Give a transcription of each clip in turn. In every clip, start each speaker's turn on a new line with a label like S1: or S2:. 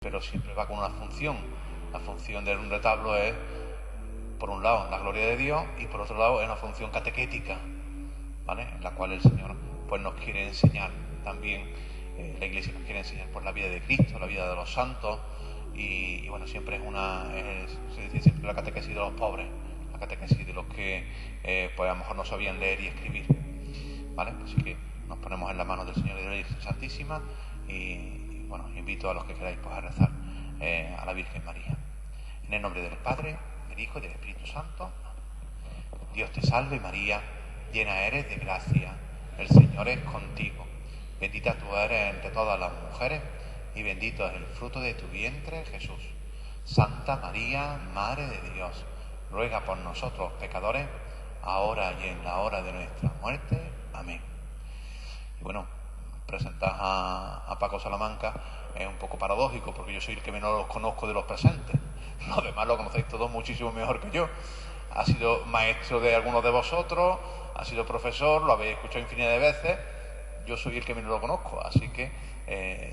S1: pero siempre va con una función. La función de un retablo es, por un lado, la gloria de Dios, y por otro lado es una función catequética, ¿vale?, en la cual el Señor pues nos quiere enseñar también, la Iglesia nos quiere enseñar por la vida de Cristo, la vida de los santos, y bueno, siempre se dice siempre la catequesis de los pobres, la catequesis de los que pues a lo mejor no sabían leer y escribir, ¿vale? Así que nos ponemos en las manos del Señor y de la Virgen Santísima, y bueno, invito a los que queráis pues a rezar a la Virgen María. En el nombre del Padre, del Hijo y del Espíritu Santo. Dios te salve María, llena eres de gracia, el Señor es contigo. Bendita tú eres entre todas las mujeres, y bendito es el fruto de tu vientre, Jesús. Santa María, Madre de Dios, ruega por nosotros pecadores, ahora y en la hora de nuestra muerte. Amén. Y bueno, presentar a Paco Salamanca es un poco paradójico, porque yo soy el que menos los conozco de los presentes. Los demás lo conocéis todos muchísimo mejor que yo. Ha sido maestro de algunos de vosotros, ha sido profesor, lo habéis escuchado infinidad de veces. Yo soy el que menos lo conozco, así que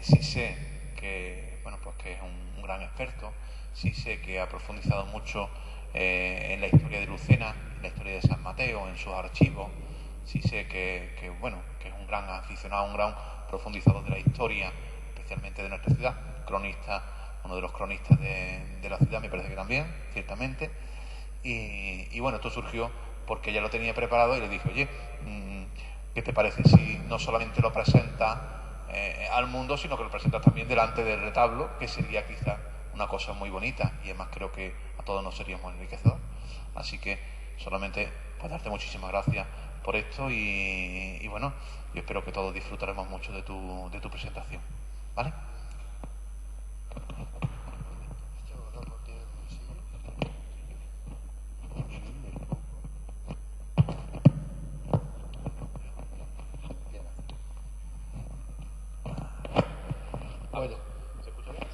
S1: sí sé que, bueno, pues que es un gran experto, sí sé que ha profundizado mucho en la historia de Lucena, en la historia de San Mateo, en sus archivos. Sí sé que bueno, que es un gran aficionado, un gran profundizador de la historia, especialmente de nuestra ciudad, cronista, uno de los cronistas de la ciudad, me parece que también, ciertamente. Y bueno, esto surgió porque ya lo tenía preparado y le dije, oye, ¿qué te parece si no solamente lo presentas al mundo, sino que lo presentas también delante del retablo, que sería quizá una cosa muy bonita, y además creo que a todos nos sería muy enriquecedor? Así que solamente pues darte muchísimas gracias por esto, y bueno, yo espero que todos disfrutaremos mucho de tu presentación, ¿vale?
S2: Bueno,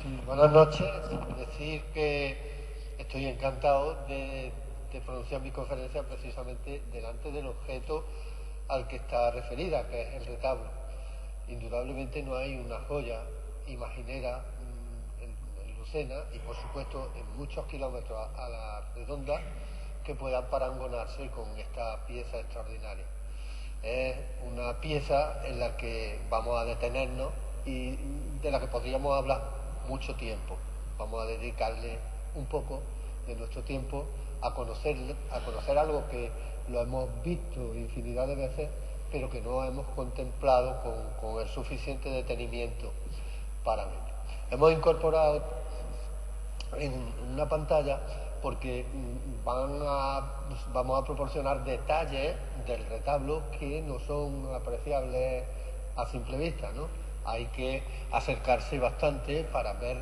S2: sí, buenas noches. Decir que estoy encantado de pronunciar mi conferencia precisamente delante del objeto al que está referida, que es el retablo. Indudablemente no hay una joya imaginera en Lucena, y por supuesto en muchos kilómetros a la redonda, que puedan parangonarse con esta pieza extraordinaria. Es una pieza en la que vamos a detenernos y de la que podríamos hablar mucho tiempo. Vamos a dedicarle un poco de nuestro tiempo a conocer algo que lo hemos visto infinidad de veces, pero que no hemos contemplado con el suficiente detenimiento para verlo. Hemos incorporado en una pantalla porque vamos a proporcionar detalles del retablo que no son apreciables a simple vista, ¿no? Hay que acercarse bastante para ver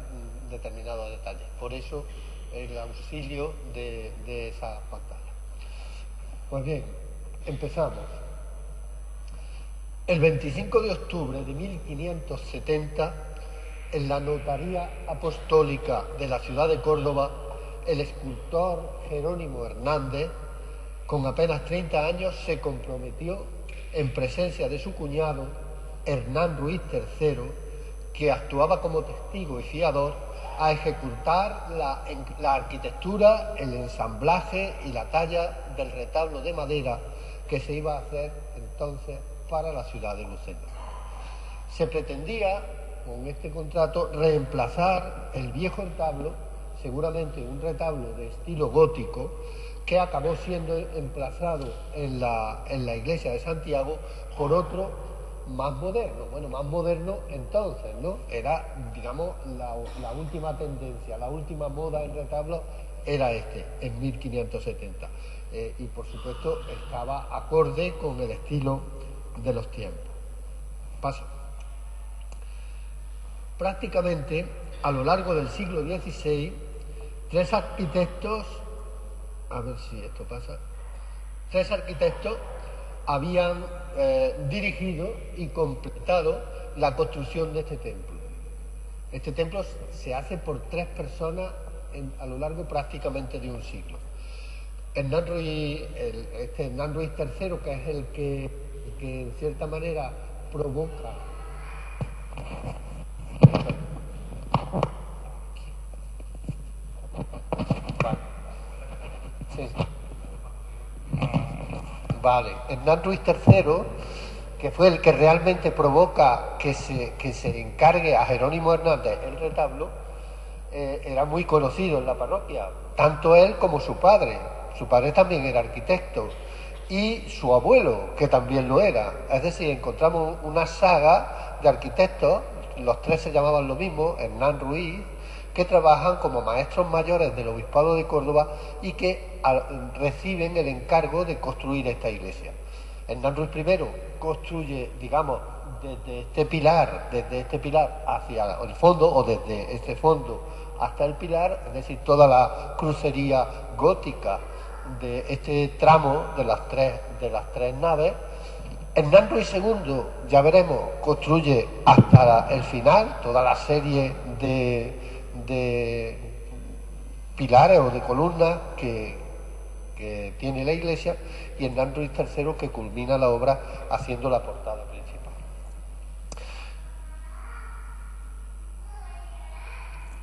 S2: determinados detalles. Por eso el auxilio de esa pantalla. Pues bien, empezamos. El 25 de octubre de 1570, en la Notaría Apostólica de la ciudad de Córdoba, el escultor Jerónimo Hernández, con apenas 30 años, se comprometió en presencia de su cuñado, Hernán Ruiz III, que actuaba como testigo y fiador, a ejecutar la arquitectura, el ensamblaje y la talla del retablo de madera que se iba a hacer entonces para la ciudad de Lucena. Se pretendía, con este contrato, reemplazar el viejo retablo, seguramente un retablo de estilo gótico, que acabó siendo emplazado en la iglesia de Santiago por otro más moderno. Bueno, más moderno entonces, ¿no? Era, digamos, la última tendencia, la última moda en retablo era en 1570. Y por supuesto estaba acorde con el estilo de los tiempos. Paso. Prácticamente a lo largo del siglo XVI, tres arquitectos habían dirigido y completado la construcción de este templo. Este templo se hace por tres personas a lo largo prácticamente de un siglo. Hernán Ruiz III, que es el que en cierta manera provoca Vale, Hernán Ruiz III, que fue el que realmente provoca que se encargue a Jerónimo Hernández el retablo, era muy conocido en la parroquia, tanto él como su padre. Su padre también era arquitecto y su abuelo, que también lo era. Es decir, encontramos una saga de arquitectos, los tres se llamaban lo mismo, Hernán Ruiz, que trabajan como maestros mayores del Obispado de Córdoba y que reciben el encargo de construir esta iglesia. Hernán Ruiz I construye, digamos, desde este pilar hacia el fondo, o desde este fondo hasta el pilar, es decir, toda la crucería gótica de este tramo de las tres naves. Hernán Ruiz II, ya veremos, construye hasta el final toda la serie de pilares o de columnas que tiene la iglesia, y Hernán Ruiz III, que culmina la obra haciendo la portada principal.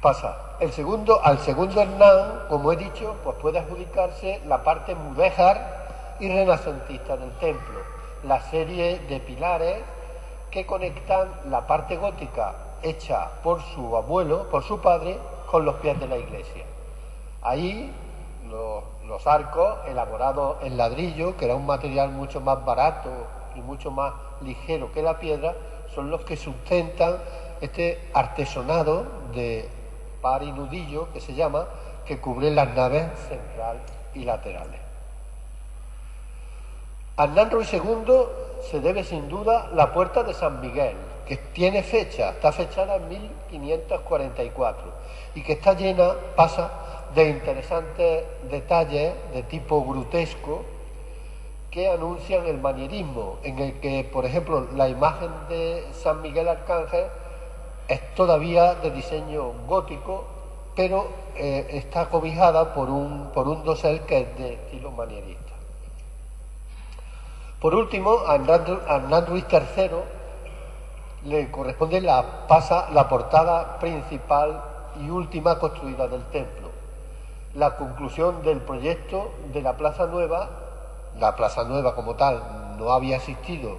S2: Pasa al segundo Hernán, como he dicho, pues puede adjudicarse la parte mudéjar y renacentista del templo, la serie de pilares que conectan la parte gótica hecha por su abuelo, por su padre, con los pies de la iglesia. Ahí los arcos elaborados en ladrillo, que era un material mucho más barato y mucho más ligero que la piedra, son los que sustentan este artesonado de par y nudillo, que se llama, que cubre las naves central y laterales. A Hernán Ruiz II se debe sin duda la puerta de San Miguel, que tiene fecha, está fechada en 1544 y que está llena, pasa de interesantes detalles de tipo grutesco que anuncian el manierismo, en el que, por ejemplo, la imagen de San Miguel Arcángel es todavía de diseño gótico, pero está cobijada por un dosel que es de estilo manierista. Por último, a Hernán Ruiz III le corresponde la portada principal y última construida del templo. La conclusión del proyecto de la Plaza Nueva como tal no había existido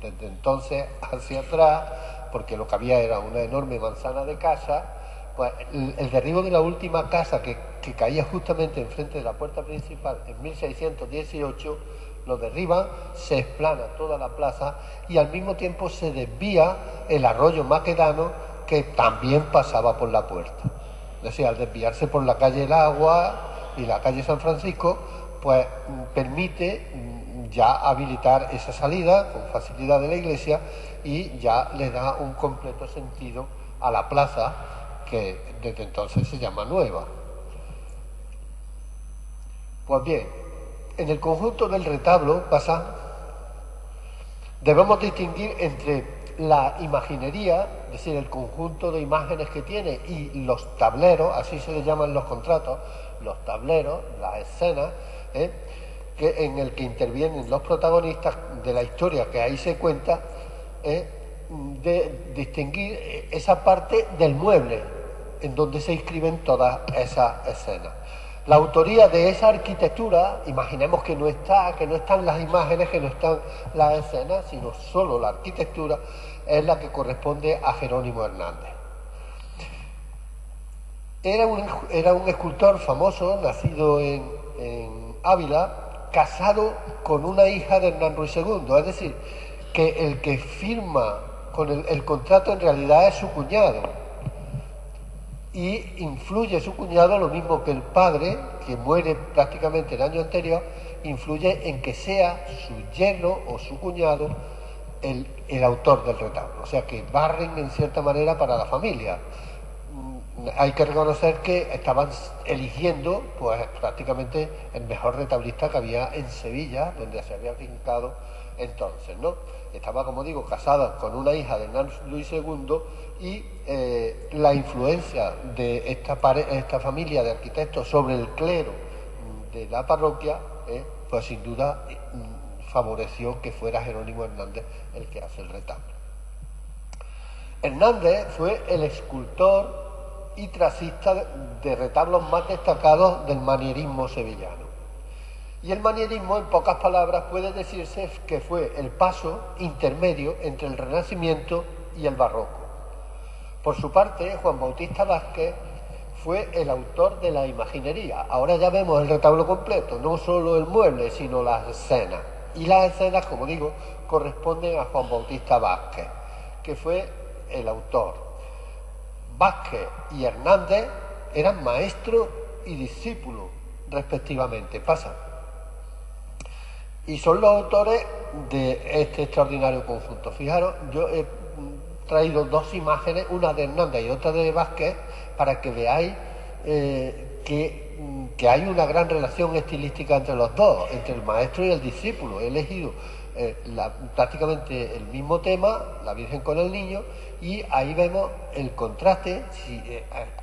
S2: desde entonces hacia atrás, porque lo que había era una enorme manzana de casas. Pues el derribo de la última casa que caía justamente enfrente de la puerta principal en 1618, lo derriban, se explana toda la plaza y al mismo tiempo se desvía el arroyo Maquedano, que también pasaba por la puerta. Es decir, al desviarse por la calle El Agua y la calle San Francisco, pues permite ya habilitar esa salida con facilidad de la iglesia y ya le da un completo sentido a la plaza, que desde entonces se llama Nueva. Pues bien, en el conjunto del retablo debemos distinguir entre la imaginería, es decir, el conjunto de imágenes que tiene, y los tableros, así se les llaman los contratos, los tableros, las escenas, en el que intervienen los protagonistas de la historia que ahí se cuenta, de distinguir esa parte del mueble en donde se inscriben todas esas escenas. La autoría de esa arquitectura, imaginemos que no están las imágenes, que no están las escenas, sino solo la arquitectura, es la que corresponde a Jerónimo Hernández. Era un escultor famoso, nacido en Ávila, casado con una hija de Hernán Ruiz II, es decir, que el que firma con el contrato en realidad es su cuñado. Y influye su cuñado, lo mismo que el padre, que muere prácticamente el año anterior, influye en que sea su yerno o su cuñado el autor del retablo. O sea que barren en cierta manera para la familia. Hay que reconocer que estaban eligiendo pues prácticamente el mejor retablista que había en Sevilla, donde se había afincado entonces, ¿no? Estaba, como digo, casada con una hija de Hernán Luis II y la influencia de esta familia de arquitectos sobre el clero de la parroquia, pues sin duda favoreció que fuera Jerónimo Hernández el que hace el retablo. Hernández fue el escultor y tracista de retablos más destacados del manierismo sevillano. Y el manierismo, en pocas palabras, puede decirse que fue el paso intermedio entre el Renacimiento y el Barroco. Por su parte, Juan Bautista Vázquez fue el autor de la imaginería. Ahora ya vemos el retablo completo, no solo el mueble, sino las escenas. Y las escenas, como digo, corresponden a Juan Bautista Vázquez, que fue el autor. Vázquez y Hernández eran maestro y discípulo, respectivamente. Pasa. Y son los autores de este extraordinario conjunto. Fijaros, yo he traído dos imágenes, una de Hernández y otra de Vázquez, para que veáis que hay una gran relación estilística entre los dos, entre el maestro y el discípulo. He elegido prácticamente el mismo tema, la Virgen con el Niño, y ahí vemos el contraste,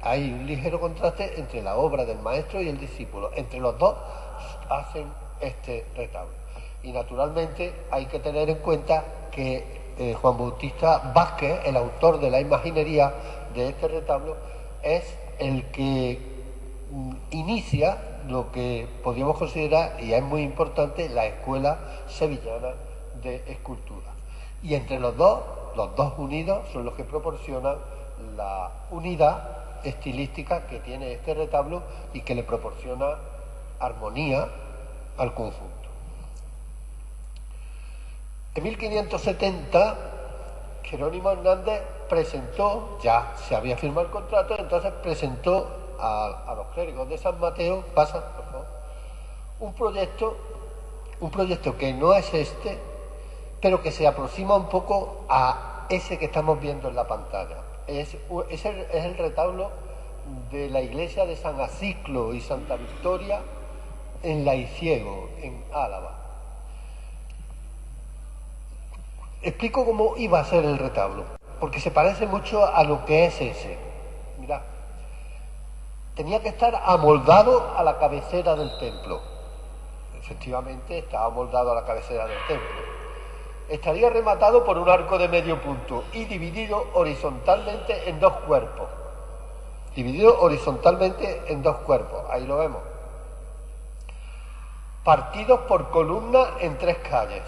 S2: hay un ligero contraste entre la obra del maestro y el discípulo. Entre los dos hacen este retablo. Y naturalmente hay que tener en cuenta que Juan Bautista Vázquez, el autor de la imaginería de este retablo, es el que inicia lo que podríamos considerar, y es muy importante, la escuela sevillana de escultura. Y entre los dos unidos son los que proporcionan la unidad estilística que tiene este retablo y que le proporciona armonía al conjunto. En 1570, Jerónimo Hernández presentó, ya se había firmado el contrato, entonces presentó a los clérigos de San Mateo, pasa, por favor, un proyecto que no es este, pero que se aproxima un poco a ese que estamos viendo en la pantalla. Es el retablo de la iglesia de San Aciclo y Santa Victoria en Laiciego, en Álava. Explico cómo iba a ser el retablo, porque se parece mucho a lo que es ese. Mirad, tenía que estar amoldado a la cabecera del templo. Efectivamente, estaba amoldado a la cabecera del templo. Estaría rematado por un arco de medio punto y dividido horizontalmente en dos cuerpos. Ahí lo vemos. Partidos por columnas en tres calles.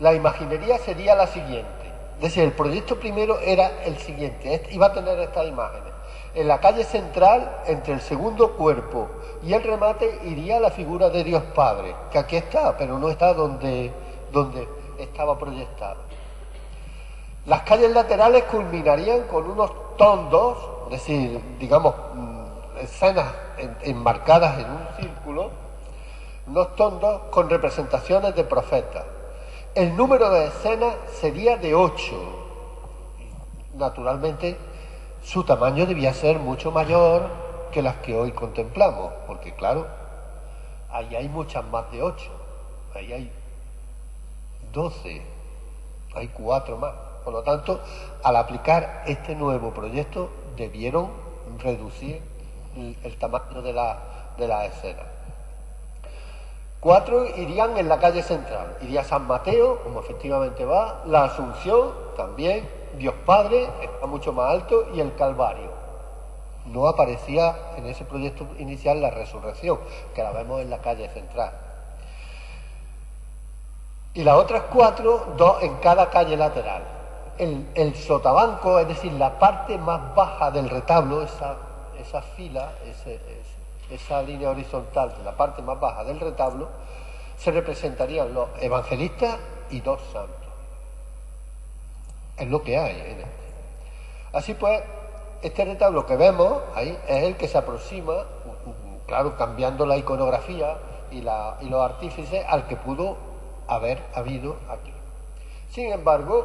S2: La imaginería sería la siguiente. Es decir, el proyecto primero era el siguiente. Iba a tener estas imágenes. En la calle central, entre el segundo cuerpo y el remate, iría la figura de Dios Padre, que aquí está, pero no está donde estaba proyectado. Las calles laterales culminarían con unos tondos, es decir, digamos, escenas enmarcadas en un círculo, unos tondos con representaciones de profetas. El número de escenas sería de 8. Naturalmente, su tamaño debía ser mucho mayor que las que hoy contemplamos, porque claro, ahí hay muchas más de 8. Ahí hay 12, hay 4 más. Por lo tanto, al aplicar este nuevo proyecto, debieron reducir el tamaño de la escena. 4 irían en la calle central. Iría San Mateo, como efectivamente va, la Asunción también, Dios Padre, está mucho más alto, y el Calvario. No aparecía en ese proyecto inicial la Resurrección, que la vemos en la calle central. Y las otras 4, 2 en cada calle lateral. El sotabanco, es decir, la parte más baja del retablo, esa fila, esa línea horizontal de la parte más baja del retablo, se representarían los evangelistas y 2 santos. Es lo que hay en este. Así pues, este retablo que vemos ahí es el que se aproxima, claro, cambiando la iconografía y los artífices, al que pudo haber habido aquí. Sin embargo,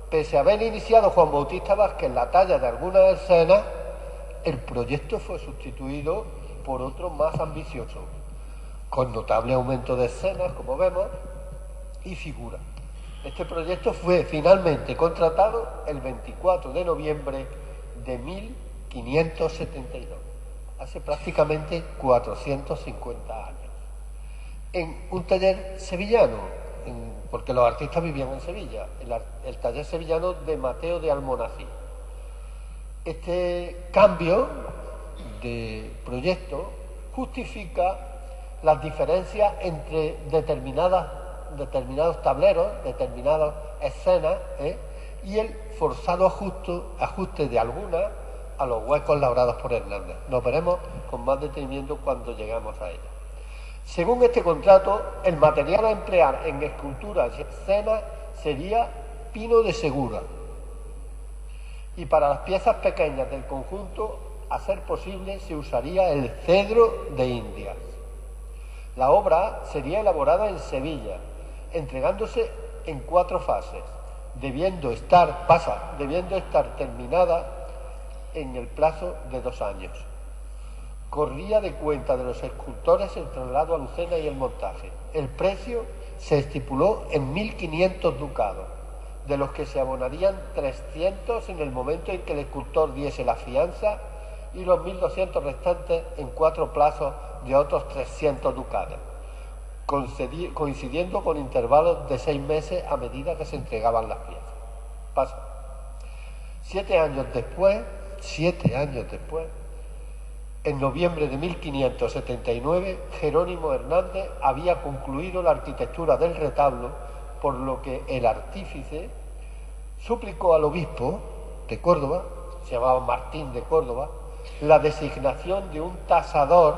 S2: pese a haber iniciado Juan Bautista Vázquez la talla de algunas escenas, el proyecto fue sustituido por otro más ambicioso, con notable aumento de escenas, como vemos, y figuras. Este proyecto fue finalmente contratado el 24 de noviembre de 1572, hace prácticamente 450 años, en un taller sevillano, porque los artistas vivían en Sevilla, el taller sevillano de Mateo de Almonací. Este cambio de proyecto justifica las diferencias entre determinados tableros, determinadas escenas, y el forzado ajuste de algunas a los huecos labrados por Hernández. Nos veremos con más detenimiento cuando llegamos a ella. Según este contrato, el material a emplear en esculturas y escenas sería pino de Segura, y para las piezas pequeñas del conjunto, a ser posible, se usaría el cedro de Indias. La obra sería elaborada en Sevilla, entregándose en 4 fases, debiendo estar terminada en el plazo de 2 años. Corría de cuenta de los escultores el traslado a Lucena y el montaje. El precio se estipuló en 1.500 ducados, de los que se abonarían 300 en el momento en que el escultor diese la fianza, y los 1.200 restantes en 4 plazos de otros 300 ducados, coincidiendo con intervalos de 6 meses a medida que se entregaban las piezas. Pasa. 7 años después, en noviembre de 1579, Jerónimo Hernández había concluido la arquitectura del retablo, por lo que el artífice suplicó al obispo de Córdoba, se llamaba Martín de Córdoba, la designación de un tasador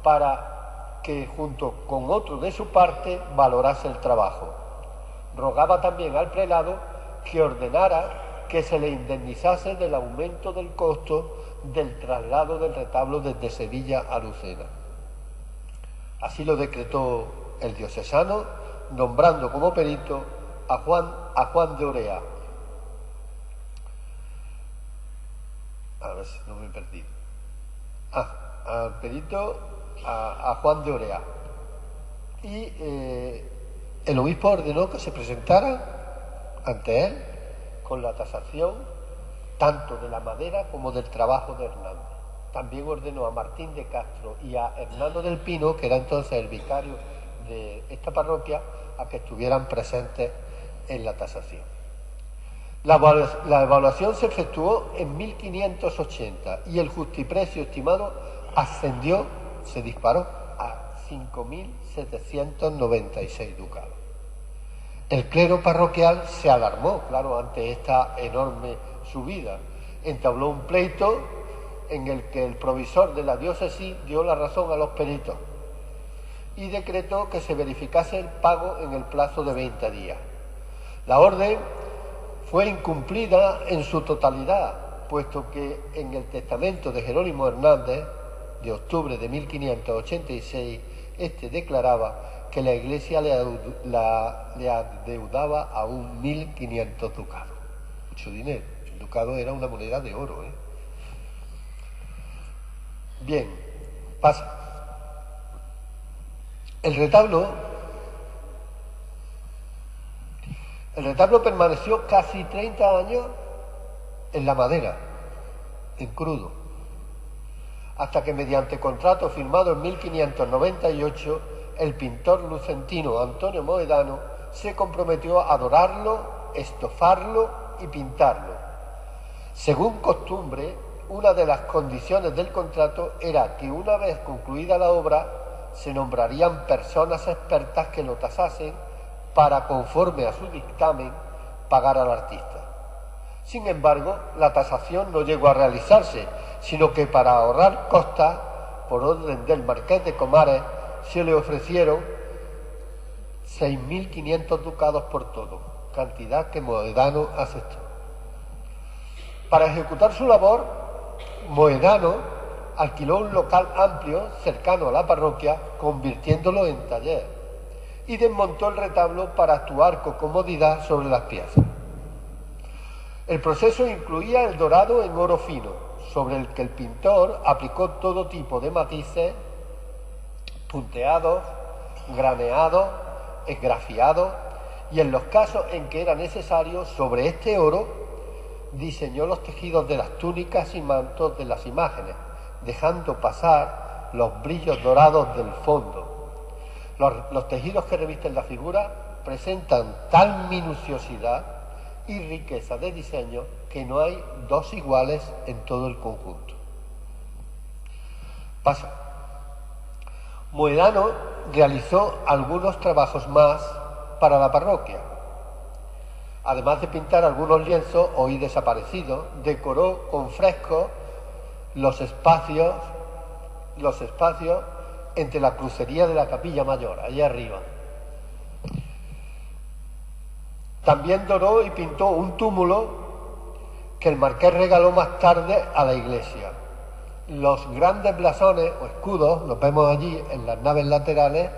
S2: para que, junto con otro de su parte, valorase el trabajo. Rogaba también al prelado que ordenara que se le indemnizase del aumento del costo del traslado del retablo desde Sevilla a Lucena. Así lo decretó el diocesano, nombrando como perito a Juan de Orea. A ver si no me he perdido. Al perito a Juan de Orea. Y el obispo ordenó que se presentara ante él con la tasación tanto de la madera como del trabajo de Hernández. También ordenó a Martín de Castro y a Hernando del Pino, que era entonces el vicario de esta parroquia, a que estuvieran presentes en la tasación. La evaluación se efectuó en 1580 y el justiprecio estimado se disparó a 5.796 ducados. El clero parroquial se alarmó, claro, ante esta enorme subida. Entabló un pleito en el que el provisor de la diócesis dio la razón a los peritos y decretó que se verificase el pago en el plazo de 20 días. La orden fue incumplida en su totalidad, puesto que en el testamento de Jerónimo Hernández, de octubre de 1586, este declaraba que la Iglesia le adeudaba aún 1.500 ducados. Mucho dinero. El ducado era una moneda de oro, Bien, pasa. El retablo permaneció casi 30 años en la madera, en crudo, hasta que mediante contrato firmado en 1598, el pintor lucentino Antonio Moedano se comprometió a dorarlo, estofarlo y pintarlo. Según costumbre, una de las condiciones del contrato era que una vez concluida la obra se nombrarían personas expertas que lo tasasen para, conforme a su dictamen, pagar al artista. Sin embargo, la tasación no llegó a realizarse, sino que para ahorrar costas, por orden del marqués de Comares, se le ofrecieron 6.500 ducados por todo, cantidad que Moedano aceptó. Para ejecutar su labor, Moedano alquiló un local amplio cercano a la parroquia, convirtiéndolo en taller, y desmontó el retablo para actuar con comodidad sobre las piezas. El proceso incluía el dorado en oro fino, sobre el que el pintor aplicó todo tipo de matices, punteados, graneados, esgrafiados, y en los casos en que era necesario, sobre este oro diseñó los tejidos de las túnicas y mantos de las imágenes, dejando pasar los brillos dorados del fondo. Los tejidos que revisten la figura presentan tal minuciosidad y riqueza de diseño que no hay dos iguales en todo el conjunto. Pasa. Moedano realizó algunos trabajos más para la parroquia. Además de pintar algunos lienzos hoy desaparecidos, decoró con frescos los espacios entre la crucería de la Capilla Mayor, allá arriba. También doró y pintó un túmulo que el marqués regaló más tarde a la iglesia. Los grandes blasones o escudos los vemos allí en las naves laterales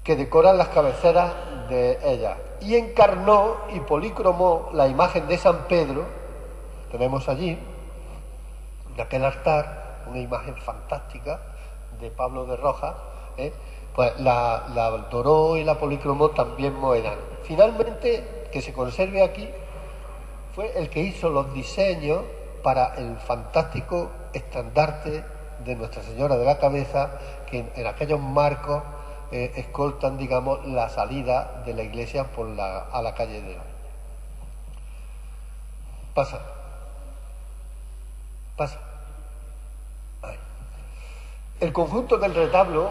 S2: que decoran las cabeceras de ellas. Y encarnó y policromó la imagen de San Pedro, tenemos allí, de aquel altar, una imagen fantástica de Pablo de Rojas, pues la doró y la policromó también Moedano. Finalmente, que se conserve aquí, fue el que hizo los diseños para el fantástico estandarte de Nuestra Señora de la Cabeza, que en aquellos marcos escoltan, digamos, la salida de la iglesia a la calle de la. Pasa. Ahí. El conjunto del retablo,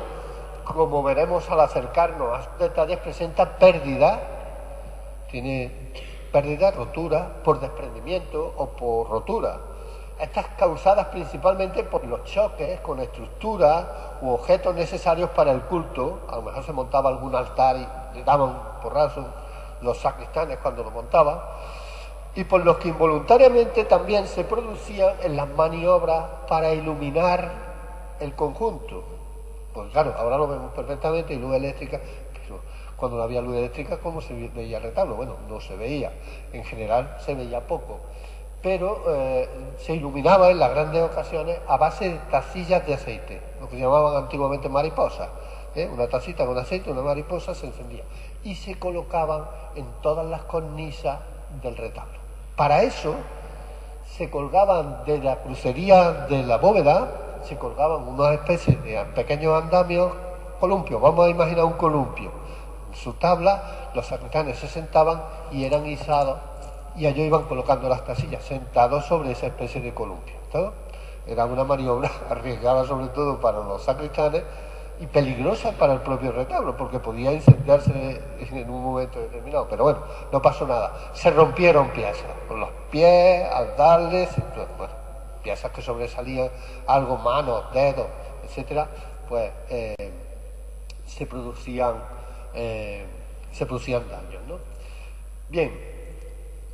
S2: como veremos al acercarnos a sus detalles, presenta pérdida, tiene pérdida, rotura, por desprendimiento o por rotura. Estas causadas principalmente por los choques con estructuras u objetos necesarios para el culto. A lo mejor se montaba algún altar y le daban un porrazo los sacristanes cuando lo montaban, y por los que involuntariamente también se producían en las maniobras para iluminar el conjunto. Pues claro, ahora lo vemos perfectamente, y luz eléctrica, pero cuando no había luz eléctrica, ¿cómo se veía el retablo? Bueno, no se veía, en general se veía poco, pero se iluminaba en las grandes ocasiones a base de tacillas de aceite, lo que se llamaban antiguamente mariposas. Una tacita con aceite, una mariposa se encendía, y se colocaban en todas las cornisas del retablo. Para eso se colgaban de la crucería de la bóveda, se colgaban unas especies de pequeños andamios, columpios, vamos a imaginar un columpio. En su tabla los sacristanes se sentaban y eran izados, y allí iban colocando las casillas, sentados sobre esa especie de columpio. ¿Todo? Era una maniobra arriesgada sobre todo para los sacristanes y peligrosa para el propio retablo, porque podía incendiarse en un momento determinado. Pero bueno, no pasó nada. Se rompieron piezas, con los pies, al darles, bueno, piezas que sobresalían algo, manos, dedos, etcétera, pues se producían daños, ¿no? Bien,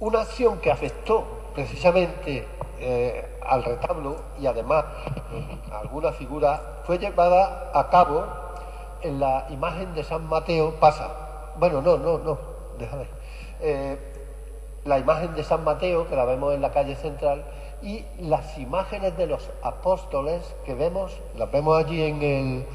S2: una acción que afectó precisamente al retablo y además a alguna figura fue llevada a cabo en la imagen de San Mateo. Déjame. La imagen de San Mateo, que la vemos en la calle central, y las imágenes de los apóstoles que vemos, las vemos allí en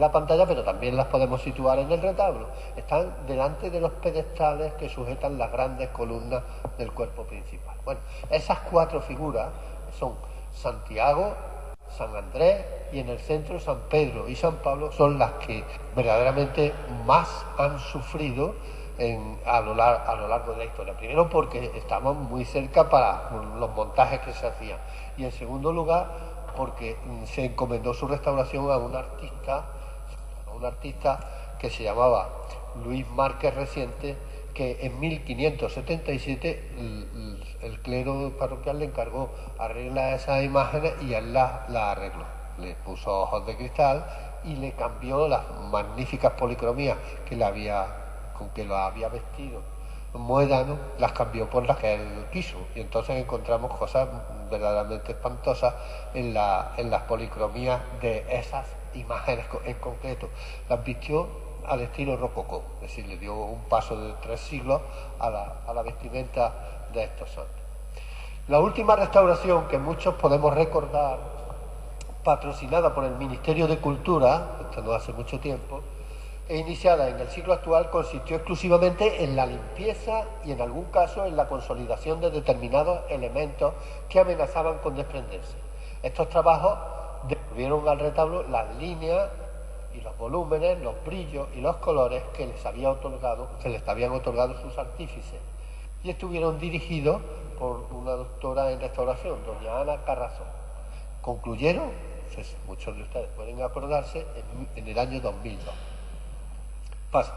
S2: la pantalla, pero también las podemos situar en el retablo. Están delante de los pedestales que sujetan las grandes columnas del cuerpo principal. Bueno, esas cuatro figuras son Santiago, San Andrés y en el centro San Pedro y San Pablo, son las que verdaderamente más han sufrido a lo largo de la historia. Primero porque estaban muy cerca para los montajes que se hacían, y en segundo lugar porque se encomendó su restauración a un artista que se llamaba Luis Márquez Reciente, que en 1577 el clero parroquial le encargó arreglar esas imágenes y él las arregló. Le puso ojos de cristal y le cambió las magníficas policromías con que lo había vestido Moedano, las cambió por las que él quiso, y entonces encontramos cosas verdaderamente espantosas en las policromías de esas imágenes en concreto. Las vistió al estilo rococó, es decir, le dio un paso de 3 siglos a la vestimenta de estos santos. La última restauración que muchos podemos recordar, patrocinada por el Ministerio de Cultura, esto no hace mucho tiempo, e iniciada en el siglo actual, consistió exclusivamente en la limpieza y en algún caso en la consolidación de determinados elementos que amenazaban con desprenderse. Estos trabajos devolvieron al retablo las líneas y los volúmenes, los brillos y los colores que les habían otorgado sus artífices, y estuvieron dirigidos por una doctora en restauración, doña Ana Carrazón. Concluyeron muchos de ustedes pueden acordarse, en el año 2002. Pasa.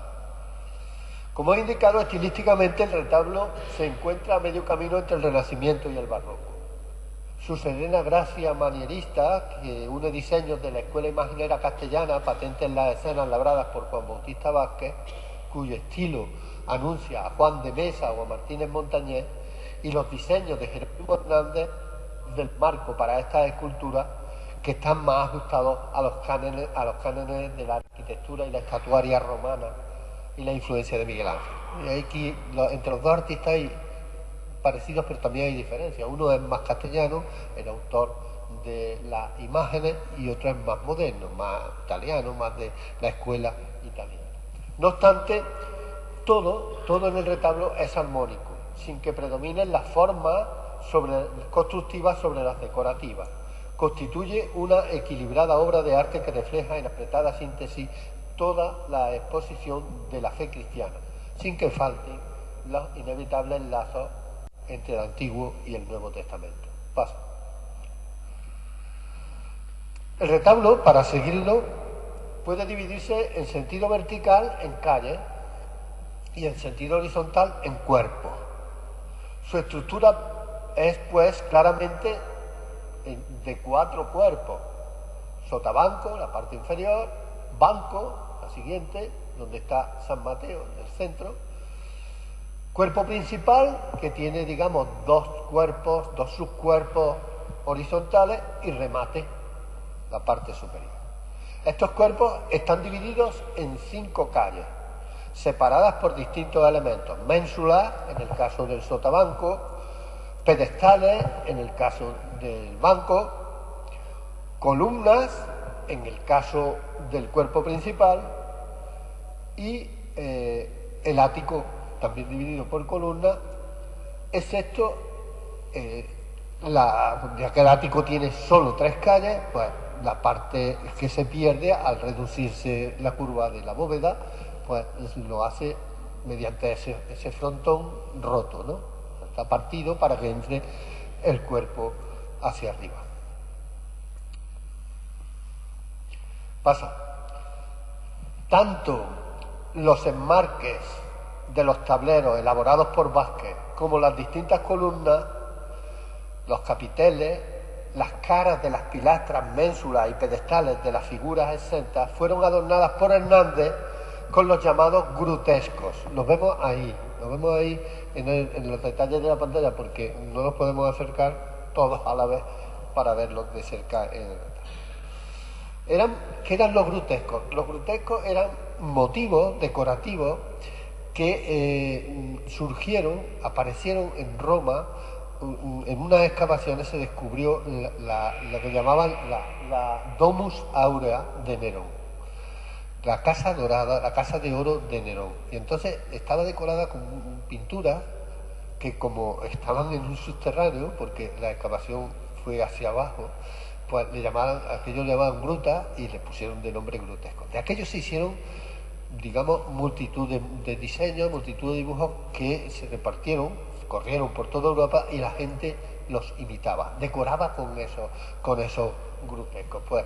S2: Como he indicado, estilísticamente el retablo se encuentra a medio camino entre el Renacimiento y el Barroco. Su serena gracia manierista, que une diseños de la escuela imaginera castellana, patente en las escenas labradas por Juan Bautista Vázquez, cuyo estilo anuncia a Juan de Mesa o a Martínez Montañés, y los diseños de Jerónimo Hernández del marco para estas esculturas, que están más ajustados a los cánones de la arquitectura y la estatuaria romana y la influencia de Miguel Ángel. Y aquí, entre los dos artistas hay parecidos, pero también hay diferencias. Uno es más castellano, el autor de las imágenes, y otro es más moderno, más italiano, más de la escuela italiana. No obstante, todo en el retablo es armónico, sin que predominen las formas constructivas sobre las decorativas. Constituye una equilibrada obra de arte que refleja en apretada síntesis toda la exposición de la fe cristiana, sin que falten los inevitables lazos entre el Antiguo y el Nuevo Testamento. Paso. El retablo, para seguirlo, puede dividirse en sentido vertical en calles y en sentido horizontal en cuerpos. Su estructura es, pues, claramente de 4 cuerpos: sotabanco, la parte inferior; banco, la siguiente, donde está San Mateo, en el centro; cuerpo principal, que tiene, digamos, 2 subcuerpos horizontales; y remate, la parte superior. Estos cuerpos están divididos en 5 calles, separadas por distintos elementos: ménsulas, en el caso del sotabanco; pedestales, en el caso del banco; columnas, en el caso del cuerpo principal; y el ático, también dividido por columnas, excepto ya que el ático tiene solo 3 calles, pues la parte que se pierde al reducirse la curva de la bóveda, pues lo hace mediante ese frontón roto, ¿no? Está partido para que entre el cuerpo hacia arriba. Pasa. Tanto los enmarques de los tableros elaborados por Vázquez como las distintas columnas, los capiteles, las caras de las pilastras, ménsulas y pedestales de las figuras exentas fueron adornadas por Hernández con los llamados grutescos. Los vemos ahí en los detalles de la pantalla, porque no nos podemos acercar todos a la vez para verlos de cerca en el detalle. ¿Qué eran los grutescos? Los grutescos eran motivos decorativos que aparecieron en Roma. En unas excavaciones se descubrió lo que llamaban la Domus Aurea de Nerón, la casa dorada, la casa de oro de Nerón. Y entonces estaba decorada con pinturas que, como estaban en un subterráneo, porque la excavación fue hacia abajo, pues aquello le llamaban grutas y le pusieron de nombre grutesco. De aquello se hicieron, digamos, multitud de diseños, multitud de dibujos que se repartieron, corrieron por toda Europa, y la gente los imitaba, decoraba con esos grutescos. Pues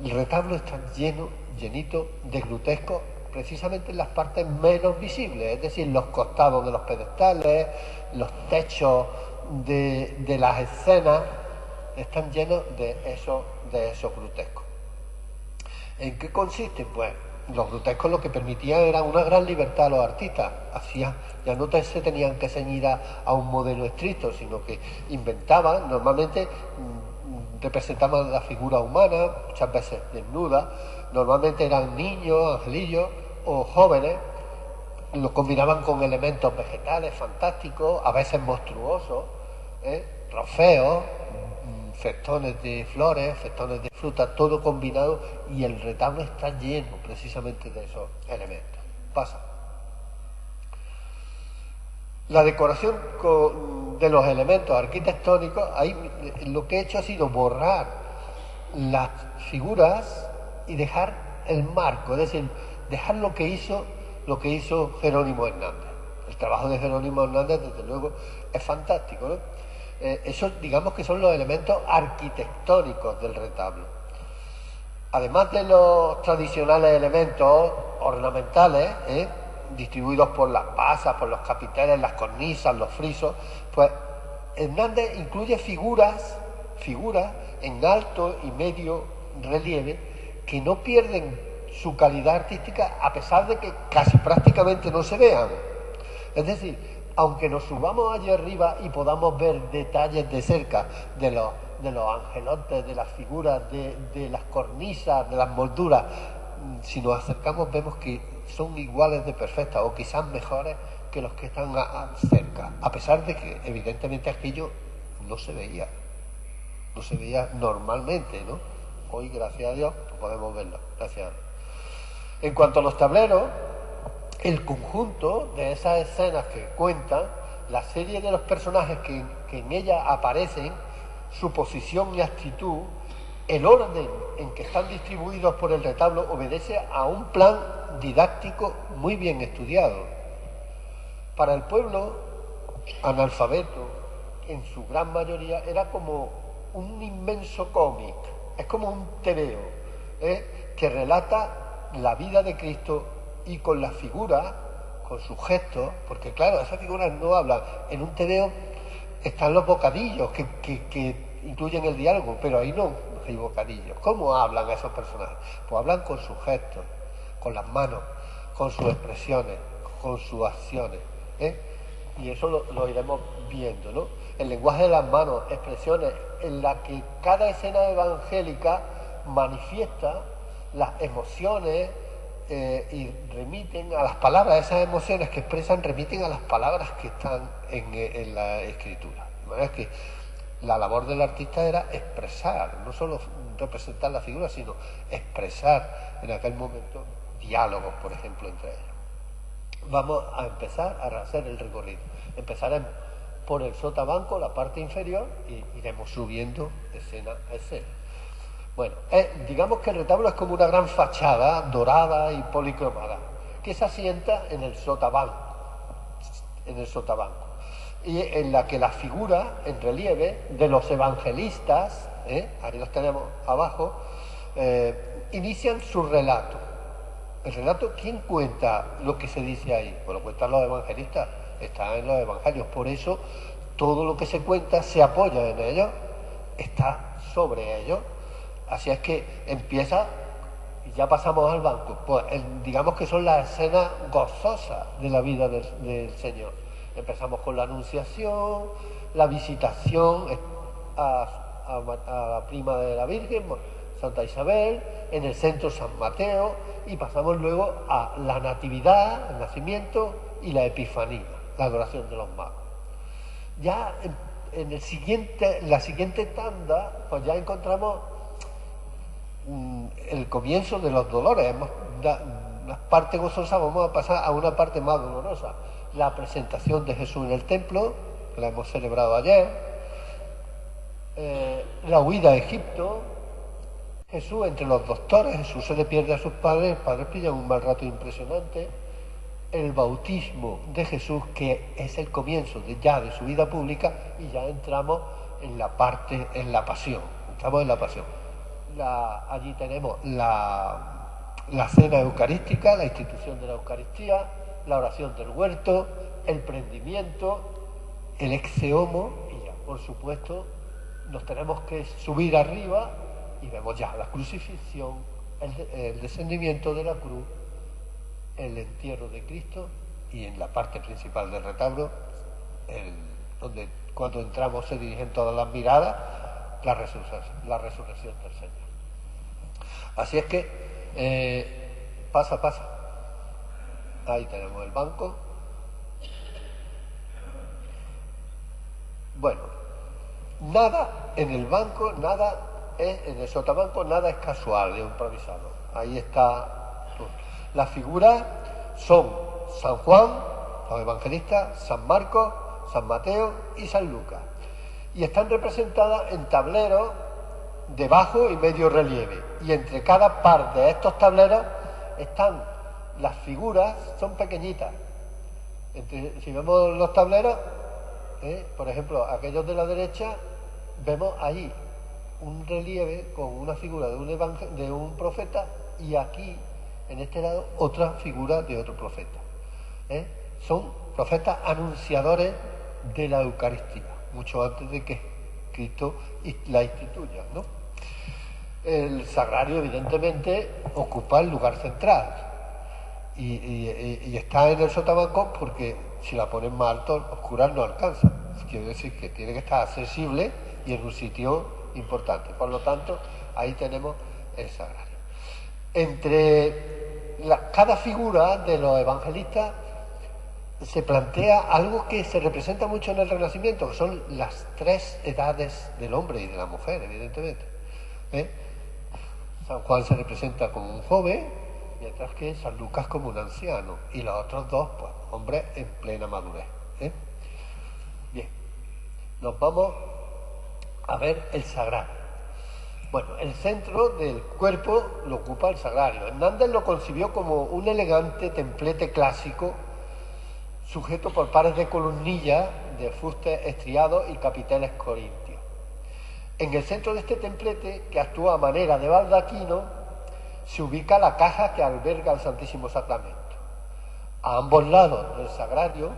S2: el retablo está llenito de grutescos, precisamente en las partes menos visibles, es decir, los costados de los pedestales, los techos de las escenas, están llenos de esos grutescos. ¿En qué consiste? Pues los grutescos lo que permitían era una gran libertad a los artistas. Ya no se tenían que ceñir a un modelo estricto, sino que inventaban. Normalmente representaban la figura humana, muchas veces desnuda. Normalmente eran niños, angelillos o jóvenes. Lo combinaban con elementos vegetales fantásticos, a veces monstruosos, trofeos, festones de flores, festones de frutas, todo combinado, y el retablo está lleno precisamente de esos elementos. Pasa. La decoración de los elementos arquitectónicos, ahí lo que he hecho ha sido borrar las figuras y dejar el marco, es decir, dejar lo que hizo Jerónimo Hernández. El trabajo de Jerónimo Hernández, desde luego, es fantástico, ¿no? Esos, digamos, que son los elementos arquitectónicos del retablo. Además de los tradicionales elementos ornamentales, distribuidos por las basas, por los capiteles, las cornisas, los frisos, pues Hernández incluye figuras en alto y medio relieve que no pierden su calidad artística a pesar de que casi prácticamente no se vean. Es decir, aunque nos subamos allí arriba y podamos ver detalles de cerca de los angelotes, de las figuras, de las cornisas, de las molduras, si nos acercamos vemos que son iguales de perfectas o quizás mejores que los que están cerca, a pesar de que evidentemente aquello no se veía normalmente, ¿no? Hoy, gracias a Dios, podemos verlo, gracias a Dios. En cuanto a los tableros, el conjunto de esas escenas que cuentan, la serie de los personajes que en ellas aparecen, su posición y actitud, el orden en que están distribuidos por el retablo obedece a un plan didáctico muy bien estudiado. Para el pueblo analfabeto, en su gran mayoría, era como un inmenso cómic, es como un tebeo, que relata la vida de Cristo y con las figuras, con sus gestos, porque claro, esas figuras no hablan. En un tebeo están los bocadillos que incluyen el diálogo, pero ahí no hay bocadillos. ¿Cómo hablan esos personajes? Pues hablan con sus gestos, con las manos, con sus expresiones, con sus acciones, y eso lo iremos viendo, ¿no? El lenguaje de las manos, expresiones en las que cada escena evangélica manifiesta las emociones y remiten a las palabras, esas emociones que expresan remiten a las palabras que están en la escritura. De manera que la labor del artista era expresar, no solo representar la figura, sino expresar en aquel momento diálogos, por ejemplo, entre ellos. Vamos a empezar a hacer el recorrido. Empezaremos por el sotabanco, la parte inferior, y iremos subiendo escena a escena. Bueno, digamos que el retablo es como una gran fachada dorada y policromada que se asienta en el sotabanco, y en la que las figuras en relieve de los evangelistas, ahí los tenemos abajo, inician su relato. El relato, ¿quién cuenta lo que se dice ahí? Pues lo cuentan los evangelistas, está en los evangelios, por eso todo lo que se cuenta se apoya en ellos, está sobre ellos. Así es que empieza, y ya pasamos al banco, pues digamos que son las escenas gozosas de la vida del Señor. Empezamos con la anunciación, la visitación a la prima de la Virgen, Santa Isabel, en el centro San Mateo, y pasamos luego a la Natividad, el nacimiento, y la Epifanía, la adoración de los magos. Ya en la siguiente tanda, pues ya encontramos el comienzo de los dolores. La parte gozosa, vamos a pasar a una parte más dolorosa. La presentación de Jesús en el templo, que la hemos celebrado ayer, la huida a Egipto, Jesús entre los doctores, Jesús se le pierde a sus padres, los padres pillan un mal rato impresionante, el bautismo de Jesús, que es el comienzo de su vida pública, y ya entramos en la pasión, allí tenemos la cena eucarística, la institución de la Eucaristía, la oración del huerto, el prendimiento, el exeomo, y ya, por supuesto, nos tenemos que subir arriba y vemos ya la crucifixión, el descendimiento de la cruz, el entierro de Cristo, y en la parte principal del retablo, donde cuando entramos se dirigen todas las miradas, la resurrección del Señor. Así es que pasa. Ahí tenemos el banco. Bueno, nada en el banco, en el sotabanco, nada es casual, es improvisado. Ahí está. Las figuras son San Juan, los evangelistas, San Marcos, San Mateo y San Lucas. Y están representadas en tableros de bajo y medio relieve. Y entre cada par de estos tableros están las figuras, son pequeñitas. Si vemos los tableros, por ejemplo, aquellos de la derecha, vemos ahí un relieve con una figura de un profeta, y aquí, en este lado, otra figura de otro profeta. Son profetas anunciadores de la Eucaristía, mucho antes de que Cristo la instituya, ¿no? El sagrario, evidentemente, ocupa el lugar central y está en el sotabanco porque si la ponen más alto, oscurar no alcanza. Quiere decir que tiene que estar accesible y en un sitio importante. Por lo tanto, ahí tenemos el sagrario. Cada figura de los evangelistas se plantea algo que se representa mucho en el Renacimiento, que son las tres edades del hombre y de la mujer, evidentemente. San Juan se representa como un joven, mientras que San Lucas como un anciano, y los otros dos, pues, hombres en plena madurez. Bien, nos vamos a ver el sagrario. Bueno, el centro del cuerpo lo ocupa el sagrario. Hernández lo concibió como un elegante templete clásico, sujeto por pares de columnillas de fuste estriados y capiteles corintios. En el centro de este templete, que actúa a manera de baldaquino, se ubica la caja que alberga el Santísimo Sacramento. A ambos lados del sagrario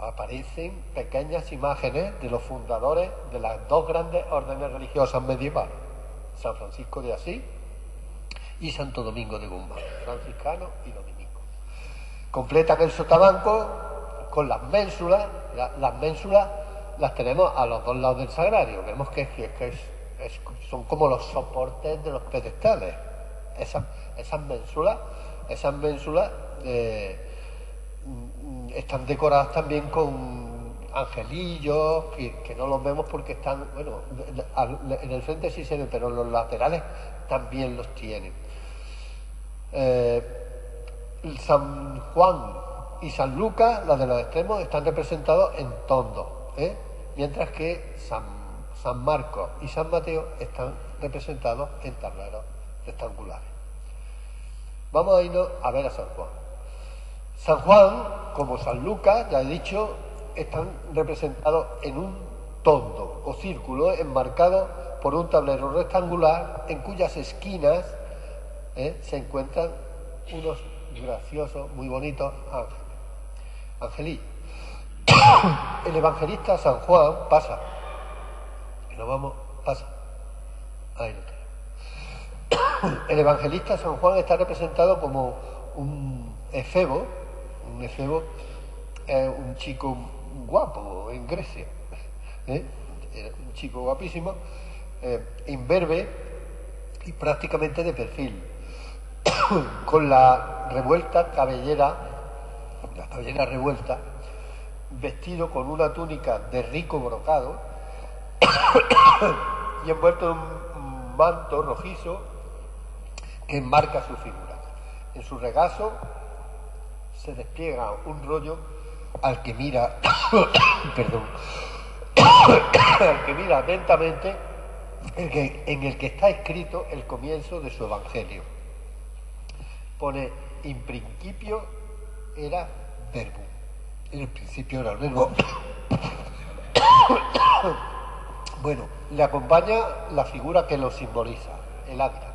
S2: aparecen pequeñas imágenes de los fundadores de las dos grandes órdenes religiosas medievales, San Francisco de Asís y Santo Domingo de Guzmán, franciscano y dominico. Completan el sotabanco con las ménsulas. Las ménsulas las tenemos a los dos lados del sagrario. Vemos que son como los soportes de los pedestales. Esas ménsulas están decoradas también con angelillos, que no los vemos porque están, bueno, en el frente sí se ven, pero los laterales también los tienen. San Juan y San Lucas, las de los extremos, están representados en tondos, mientras que San Marcos y San Mateo están representados en tableros rectangulares. Vamos a irnos a ver a San Juan. San Juan, como San Lucas, ya he dicho, están representados en un tondo o círculo enmarcado por un tablero rectangular en cuyas esquinas se encuentran unos graciosos, muy bonitos angelillos. El evangelista San Juan pasa. Ahí lo tenemos. El evangelista San Juan está representado como un efebo. Un efebo es un chico guapo en Grecia, un chico guapísimo, imberbe y prácticamente de perfil, con la cabellera revuelta, vestido con una túnica de rico brocado y envuelto en un manto rojizo que enmarca su figura. En su regazo se despliega un rollo al que mira al que mira atentamente, en el que está escrito el comienzo de su evangelio. Pone: in principio era verbo. En el principio era el verbo. Bueno, le acompaña la figura que lo simboliza, el águila.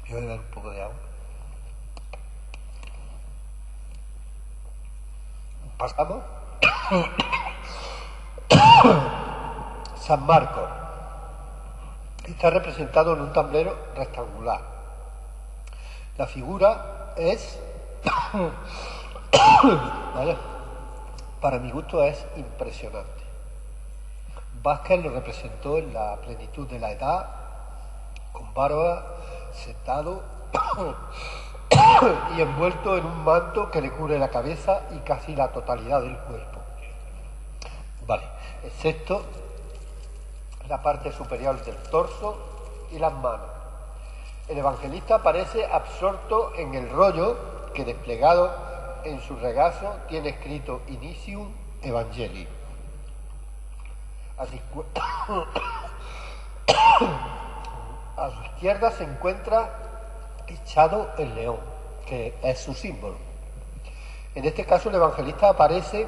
S2: Voy a beber un poco de agua. Pasamos. San Marcos está representado en un tablero rectangular. La figura es para mi gusto es impresionante. Vázquez lo representó en la plenitud de la edad, con barba, sentado y envuelto en un manto que le cubre la cabeza y casi la totalidad del cuerpo. Vale, excepto la parte superior del torso y las manos. El evangelista aparece absorto en el rollo que, desplegado en su regazo, tiene escrito Initium Evangelii. A su izquierda se encuentra echado el león, que es su símbolo. En este caso el evangelista aparece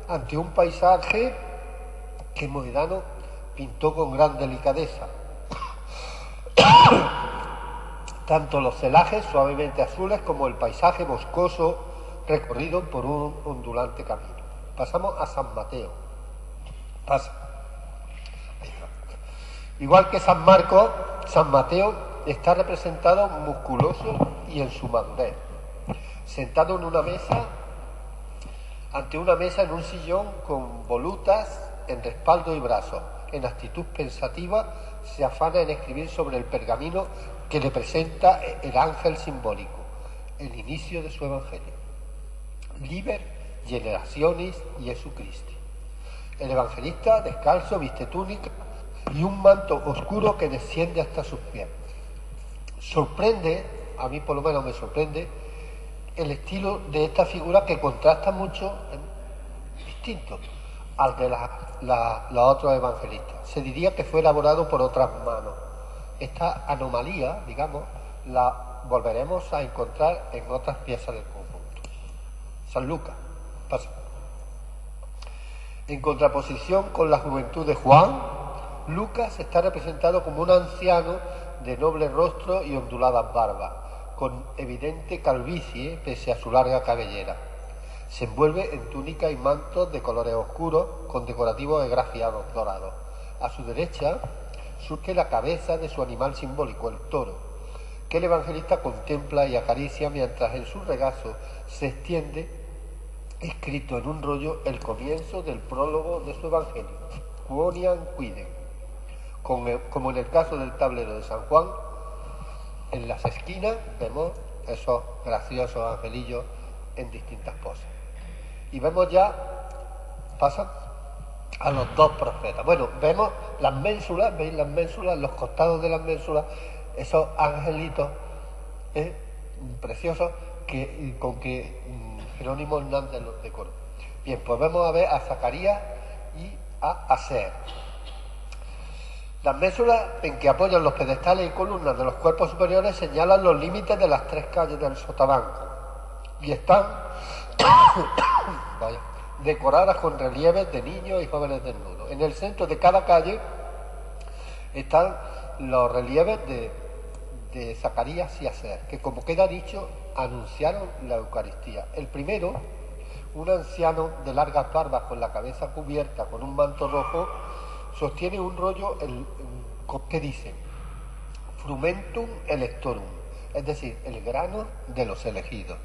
S2: ante un paisaje que Mohedano pintó con gran delicadeza. Tanto los celajes suavemente azules como el paisaje boscoso recorrido por un ondulante camino. Pasamos a San Mateo. Igual que San Marcos, San Mateo está representado musculoso y en su madurez, sentado en una mesa, ante una mesa en un sillón con volutas en respaldo y brazos. En actitud pensativa se afana en escribir sobre el pergamino que le presenta el ángel simbólico, el inicio de su evangelio. Liber generationis Jesucristi. El evangelista, descalzo, viste túnica y un manto oscuro que desciende hasta sus pies. Sorprende, a mí por lo menos me sorprende, el estilo de esta figura que contrasta mucho, distinto al de la otra evangelista. Se diría que fue elaborado por otras manos. Esta anomalía, digamos, la volveremos a encontrar en otras piezas del conjunto. San Lucas, pasa. En contraposición con la juventud de Juan, Lucas está representado como un anciano de noble rostro y onduladas barbas, con evidente calvicie pese a su larga cabellera. Se envuelve en túnica y mantos de colores oscuros con decorativos esgrafiados dorados. A su derecha surge la cabeza de su animal simbólico, el toro, que el evangelista contempla y acaricia mientras en su regazo se extiende, escrito en un rollo, el comienzo del prólogo de su evangelio, Quoniam Quidem. Como en el caso del tablero de San Juan, en las esquinas vemos esos graciosos angelillos en distintas poses. Y vemos ya, pasan a los dos profetas. Bueno, vemos las ménsulas, veis las ménsulas, los costados de las ménsulas, esos angelitos preciosos con que Jerónimo Hernández los decoró. Bien, pues vamos a ver a Zacarías y a Aser. Las ménsulas en que apoyan los pedestales y columnas de los cuerpos superiores señalan los límites de las tres calles del sotabanco y están decoradas con relieves de niños y jóvenes desnudos. En el centro de cada calle están los relieves de Zacarías y Aser, que, como queda dicho, anunciaron la Eucaristía. El primero, un anciano de largas barbas con la cabeza cubierta con un manto rojo, sostiene un rollo que dice Frumentum Electorum, es decir, el grano de los elegidos.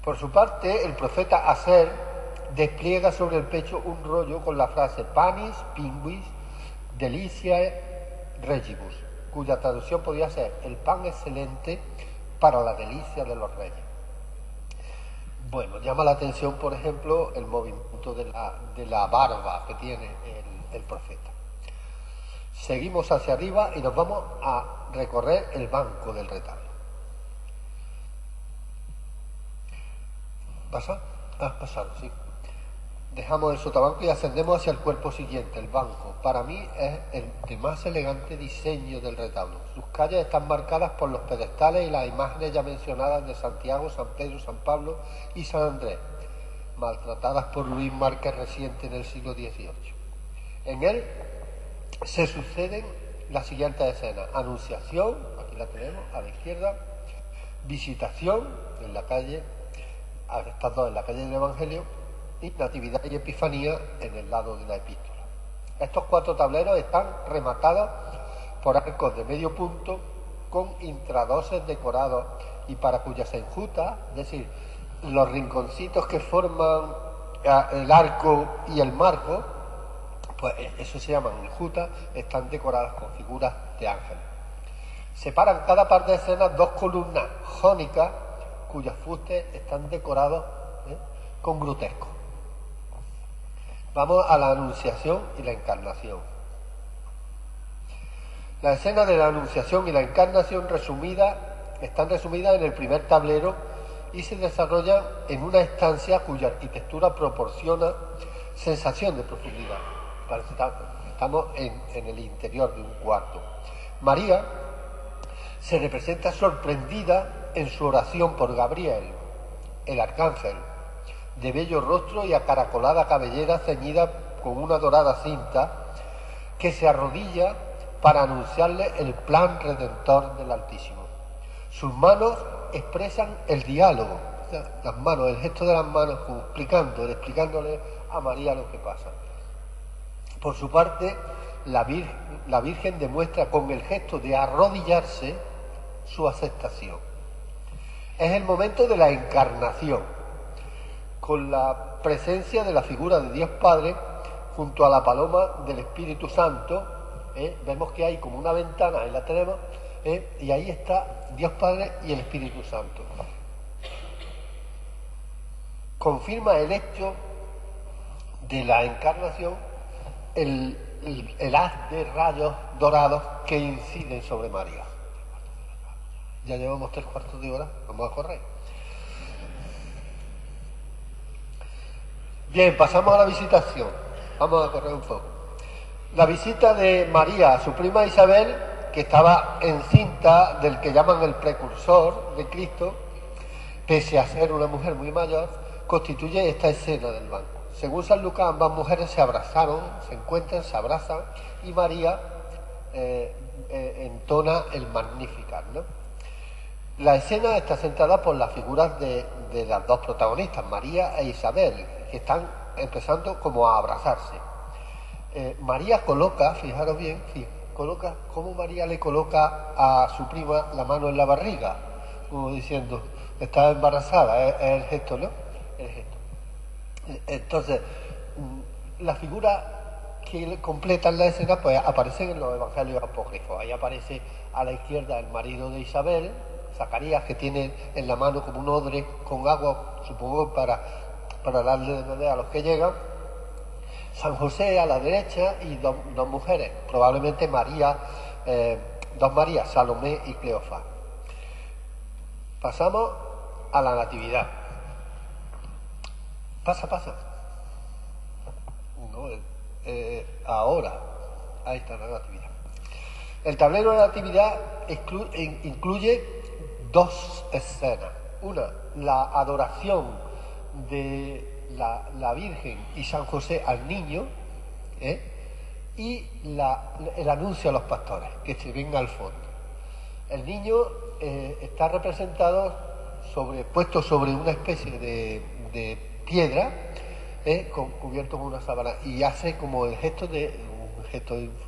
S2: Por su parte, el profeta Aser despliega sobre el pecho un rollo con la frase Panis Pinguis Deliciae Regibus, cuya traducción podría ser el pan excelente para la delicia de los reyes. Bueno, llama la atención, por ejemplo, el movimiento de la barba que tiene el profeta. Seguimos hacia arriba y nos vamos a recorrer el banco del retablo. ¿Pasa? Pasado, sí. Dejamos el sotabanco y ascendemos hacia el cuerpo siguiente, el banco. Para mí es el de más elegante diseño del retablo. Sus calles están marcadas por los pedestales y las imágenes ya mencionadas de Santiago, San Pedro, San Pablo y San Andrés, maltratadas por Luis Márquez reciente en el siglo XVIII. En él se suceden las siguientes escenas: Anunciación, aquí la tenemos a la izquierda, Visitación en la calle, estas dos en la calle del Evangelio, y Natividad y Epifanía en el lado de la epístola. Estos cuatro tableros están rematados por arcos de medio punto con intradoses decorados y para cuyas enjutas, es decir, los rinconcitos que forman el arco y el marco, pues eso se llaman enjutas, están decoradas con figuras de ángeles. Separan cada par de escenas dos columnas jónicas cuyos fustes están decorados con grutescos. Vamos a la Anunciación y la Encarnación. La escena de la Anunciación y la Encarnación están resumidas en el primer tablero y se desarrollan en una estancia cuya arquitectura proporciona sensación de profundidad. Estamos en el interior de un cuarto. María se representa sorprendida en su oración por Gabriel, el arcángel, de bello rostro y acaracolada cabellera ceñida con una dorada cinta, que se arrodilla para anunciarle el plan redentor del Altísimo. Sus manos expresan el diálogo, las manos, el gesto de las manos, como explicándole a María lo que pasa. Por su parte, la Virgen demuestra con el gesto de arrodillarse su aceptación. Es el momento de la encarnación, con la presencia de la figura de Dios Padre junto a la paloma del Espíritu Santo. Vemos que hay como una ventana, ahí la tenemos, y ahí está Dios Padre y el Espíritu Santo. Confirma el hecho de la encarnación el haz de rayos dorados que inciden sobre María. Ya llevamos 3/4 de hora, vamos a correr. Bien, pasamos a la visitación. Vamos a correr un poco. La visita de María a su prima Isabel, que estaba encinta del que llaman el precursor de Cristo, pese a ser una mujer muy mayor, constituye esta escena del banco. Según San Lucas, ambas mujeres se abrazaron, se encuentran, se abrazan, y María entona el Magnificat, ¿no? La escena está centrada por las figuras de las dos protagonistas, María e Isabel, que están empezando como a abrazarse. María coloca, fijaros bien, cómo María le coloca a su prima la mano en la barriga, como diciendo, está embarazada, es el gesto, ¿no? El gesto. Entonces, las figuras que completan la escena pues aparecen en los evangelios apócrifos. Ahí aparece a la izquierda el marido de Isabel, Zacarías, que tiene en la mano como un odre con agua, supongo para darle de beber a los que llegan. San José a la derecha y dos mujeres, probablemente dos Marías, Salomé y Cleofás. Pasamos a la Natividad. Pasa. No, ahora, ahí está la Natividad. El tablero de la Natividad incluye dos escenas. Una, la adoración de la Virgen y San José al niño, y el anuncio a los pastores, que se venga al fondo. El niño está representado puesto sobre una especie de piedra, cubierto con una sábana, y hace como un gesto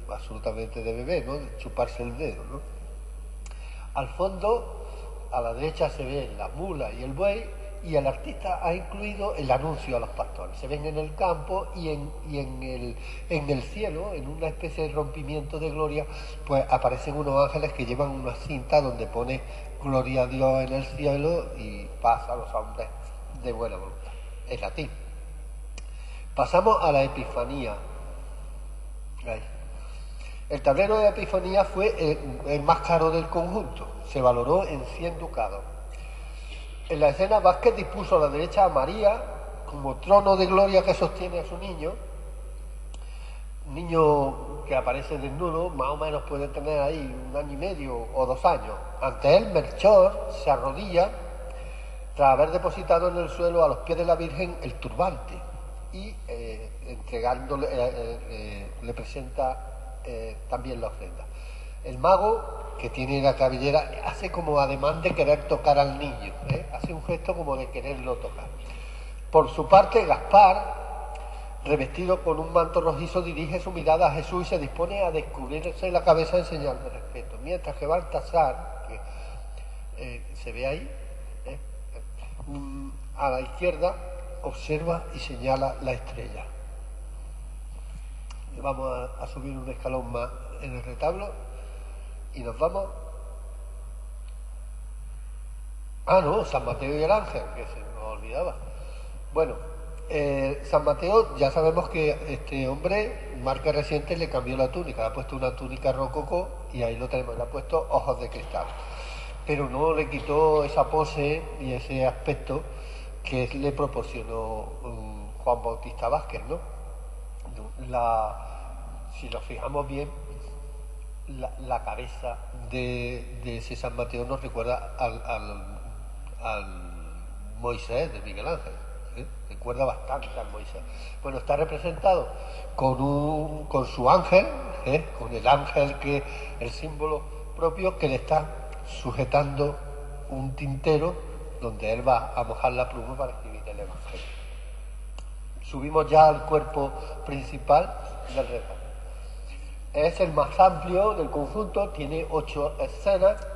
S2: absolutamente de bebé, ¿no? De chuparse el dedo, ¿no? Al fondo, a la derecha, se ven la mula y el buey, y el artista ha incluido el anuncio a los pastores. Se ven en el campo y en el cielo, en una especie de rompimiento de gloria, pues aparecen unos ángeles que llevan una cinta donde pone gloria a Dios en el cielo y paz a los hombres de buena voluntad, en latín. Pasamos a la Epifanía. Ahí. El tablero de la Epifanía fue el más caro del conjunto, se valoró en 100 ducados. En la escena, Vázquez dispuso a la derecha a María como trono de gloria que sostiene a su niño, un niño que aparece desnudo, más o menos puede tener ahí 1 año y medio o 2 años. Ante él, Melchor se arrodilla tras haber depositado en el suelo a los pies de la Virgen el turbante y entregándole, le presenta también la ofrenda. El mago, que tiene la cabellera, hace como ademán de querer tocar al niño, hace un gesto como de quererlo tocar. Por su parte, Gaspar, revestido con un manto rojizo, dirige su mirada a Jesús y se dispone a descubrirse la cabeza en señal de respeto, mientras que Baltasar, que se ve ahí, a la izquierda, observa y señala la estrella. Vamos a subir un escalón más en el retablo y nos vamos. No, San Mateo y el ángel, que se nos olvidaba. Bueno, San Mateo, ya sabemos que este hombre, marca reciente, le cambió la túnica, le ha puesto una túnica rococó y ahí lo tenemos, le ha puesto ojos de cristal. Pero no le quitó esa pose y ese aspecto que le proporcionó Juan Bautista Vázquez, ¿no? Si nos fijamos bien, la cabeza de ese San Mateo nos recuerda al Moisés de Miguel Ángel. Recuerda bastante al Moisés. Bueno, está representado con su ángel, con el ángel que el símbolo propio que le está sujetando un tintero donde él va a mojar la pluma para escribir el Evangelio. Subimos ya al cuerpo principal del retablo. Es el más amplio del conjunto, tiene 8 escenas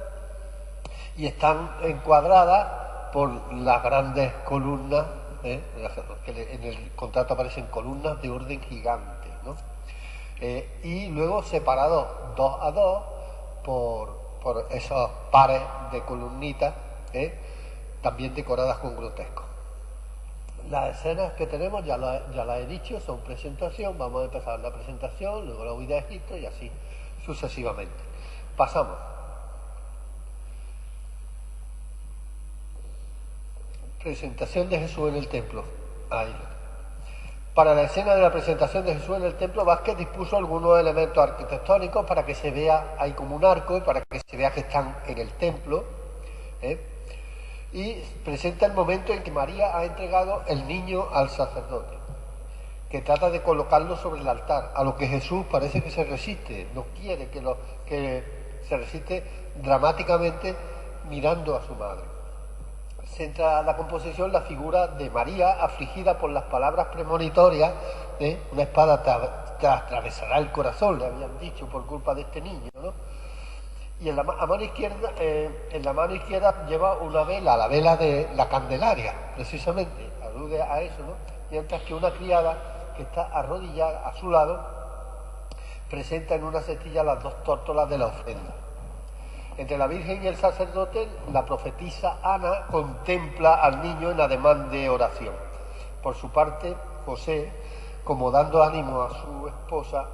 S2: y están encuadradas por las grandes columnas, que en el contrato aparecen columnas de orden gigante, ¿no? Y luego separados 2 a 2 por esos pares de columnitas, también decoradas con grotescos. Las escenas que tenemos, ya las he dicho, son presentación. Vamos a empezar la presentación, luego la huida de Egipto y así sucesivamente. Pasamos. Presentación de Jesús en el templo. Ahí. Para la escena de la presentación de Jesús en el templo, Vázquez dispuso algunos elementos arquitectónicos para que se vea, hay como un arco, y para que se vea que están en el templo, y presenta el momento en que María ha entregado el niño al sacerdote, que trata de colocarlo sobre el altar, a lo que Jesús parece que se resiste, no quiere que se resiste dramáticamente mirando a su madre. Centra la composición la figura de María afligida por las palabras premonitorias, una espada te atravesará el corazón, le habían dicho por culpa de este niño, ¿no? Y en la mano izquierda lleva una vela, la vela de la Candelaria, precisamente, alude a eso, ¿no? Mientras que una criada que está arrodillada a su lado presenta en una cestilla las 2 tórtolas de la ofrenda. Entre la Virgen y el sacerdote, la profetisa Ana contempla al niño en ademán de oración. Por su parte, José, como dando ánimo a su esposa,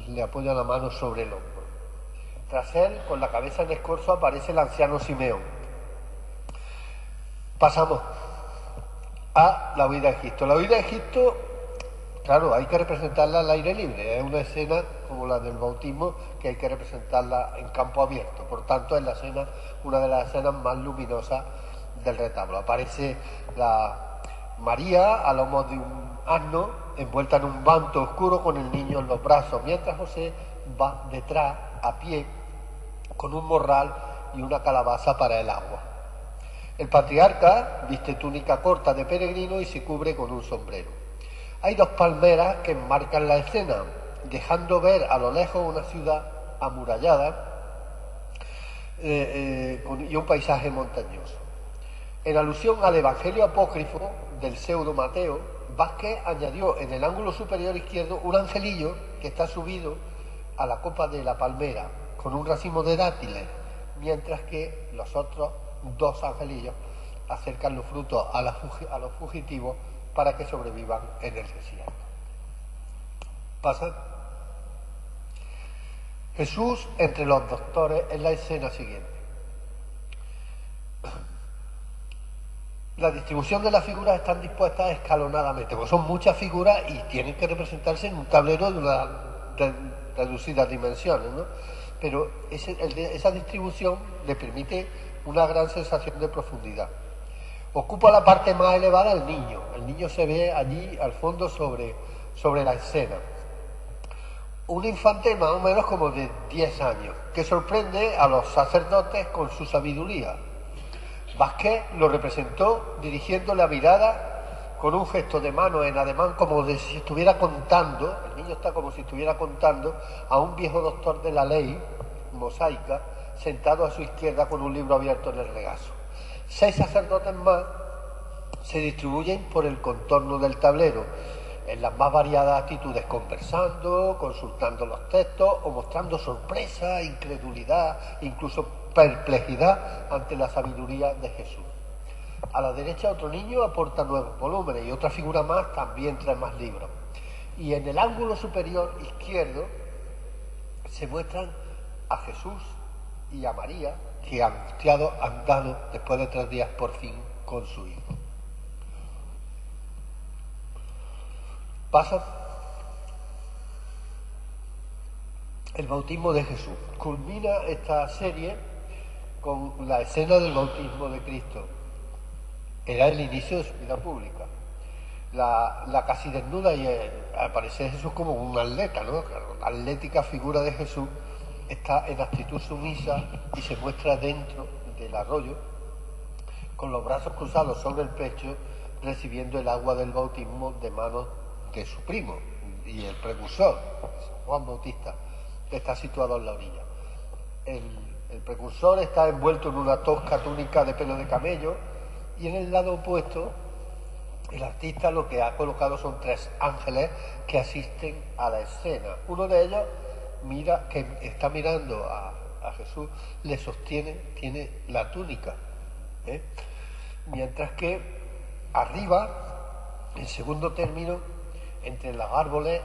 S2: le apoya la mano sobre el hombro. Tras él, con la cabeza en escorzo, aparece el anciano Simeón. Pasamos a la huida de Egipto. La huida de Egipto, claro, hay que representarla al aire libre. Es una escena como la del bautismo que hay que representarla en campo abierto. Por tanto, es una de las escenas más luminosas del retablo. Aparece la María a lomos de un asno, envuelta en un manto oscuro con el niño en los brazos, mientras José va detrás a pie con un morral y una calabaza para el agua. El patriarca viste túnica corta de peregrino y se cubre con un sombrero. Hay 2 palmeras que enmarcan la escena, dejando ver a lo lejos una ciudad amurallada y un paisaje montañoso. En alusión al Evangelio apócrifo del pseudo Mateo, Vázquez añadió en el ángulo superior izquierdo un angelillo que está subido a la copa de la palmera con un racimo de dátiles, mientras que los otros 2 angelillos acercan los frutos a los fugitivos para que sobrevivan en el desierto. Pasa. Jesús entre los doctores en la escena siguiente. La distribución de las figuras están dispuestas escalonadamente, porque son muchas figuras y tienen que representarse en un tablero de reducidas dimensiones, ¿no? Pero esa distribución le permite una gran sensación de profundidad. Ocupa la parte más elevada el niño se ve allí al fondo sobre la escena. Un infante más o menos como de 10 años, que sorprende a los sacerdotes con su sabiduría. Vázquez lo representó dirigiendo la mirada con un gesto de mano en ademán como de si estuviera contando, el niño está como si estuviera contando a un viejo doctor de la ley mosaica sentado a su izquierda con un libro abierto en el regazo. 6 sacerdotes más se distribuyen por el contorno del tablero, en las más variadas actitudes, conversando, consultando los textos o mostrando sorpresa, incredulidad, incluso perplejidad ante la sabiduría de Jesús. A la derecha otro niño aporta nuevos volúmenes y otra figura más también trae más libros. Y en el ángulo superior izquierdo se muestran a Jesús y a María, que angustiados han dado después de 3 días por fin con su hijo. Pasa el bautismo de Jesús. Culmina esta serie con la escena del bautismo de Cristo, Era el inicio de su vida pública. La casi desnuda y aparece Jesús como un atleta, ¿no? La atlética figura de Jesús está en actitud sumisa y se muestra dentro del arroyo con los brazos cruzados sobre el pecho, recibiendo el agua del bautismo de manos de su primo y el precursor, Juan Bautista, que está situado en la orilla. El precursor está envuelto en una tosca túnica de pelo de camello y en el lado opuesto el artista lo que ha colocado son 3 ángeles que asisten a la escena. Uno de ellos que está mirando a Jesús, le sostiene, tiene la túnica, mientras que arriba, en segundo término, entre los árboles,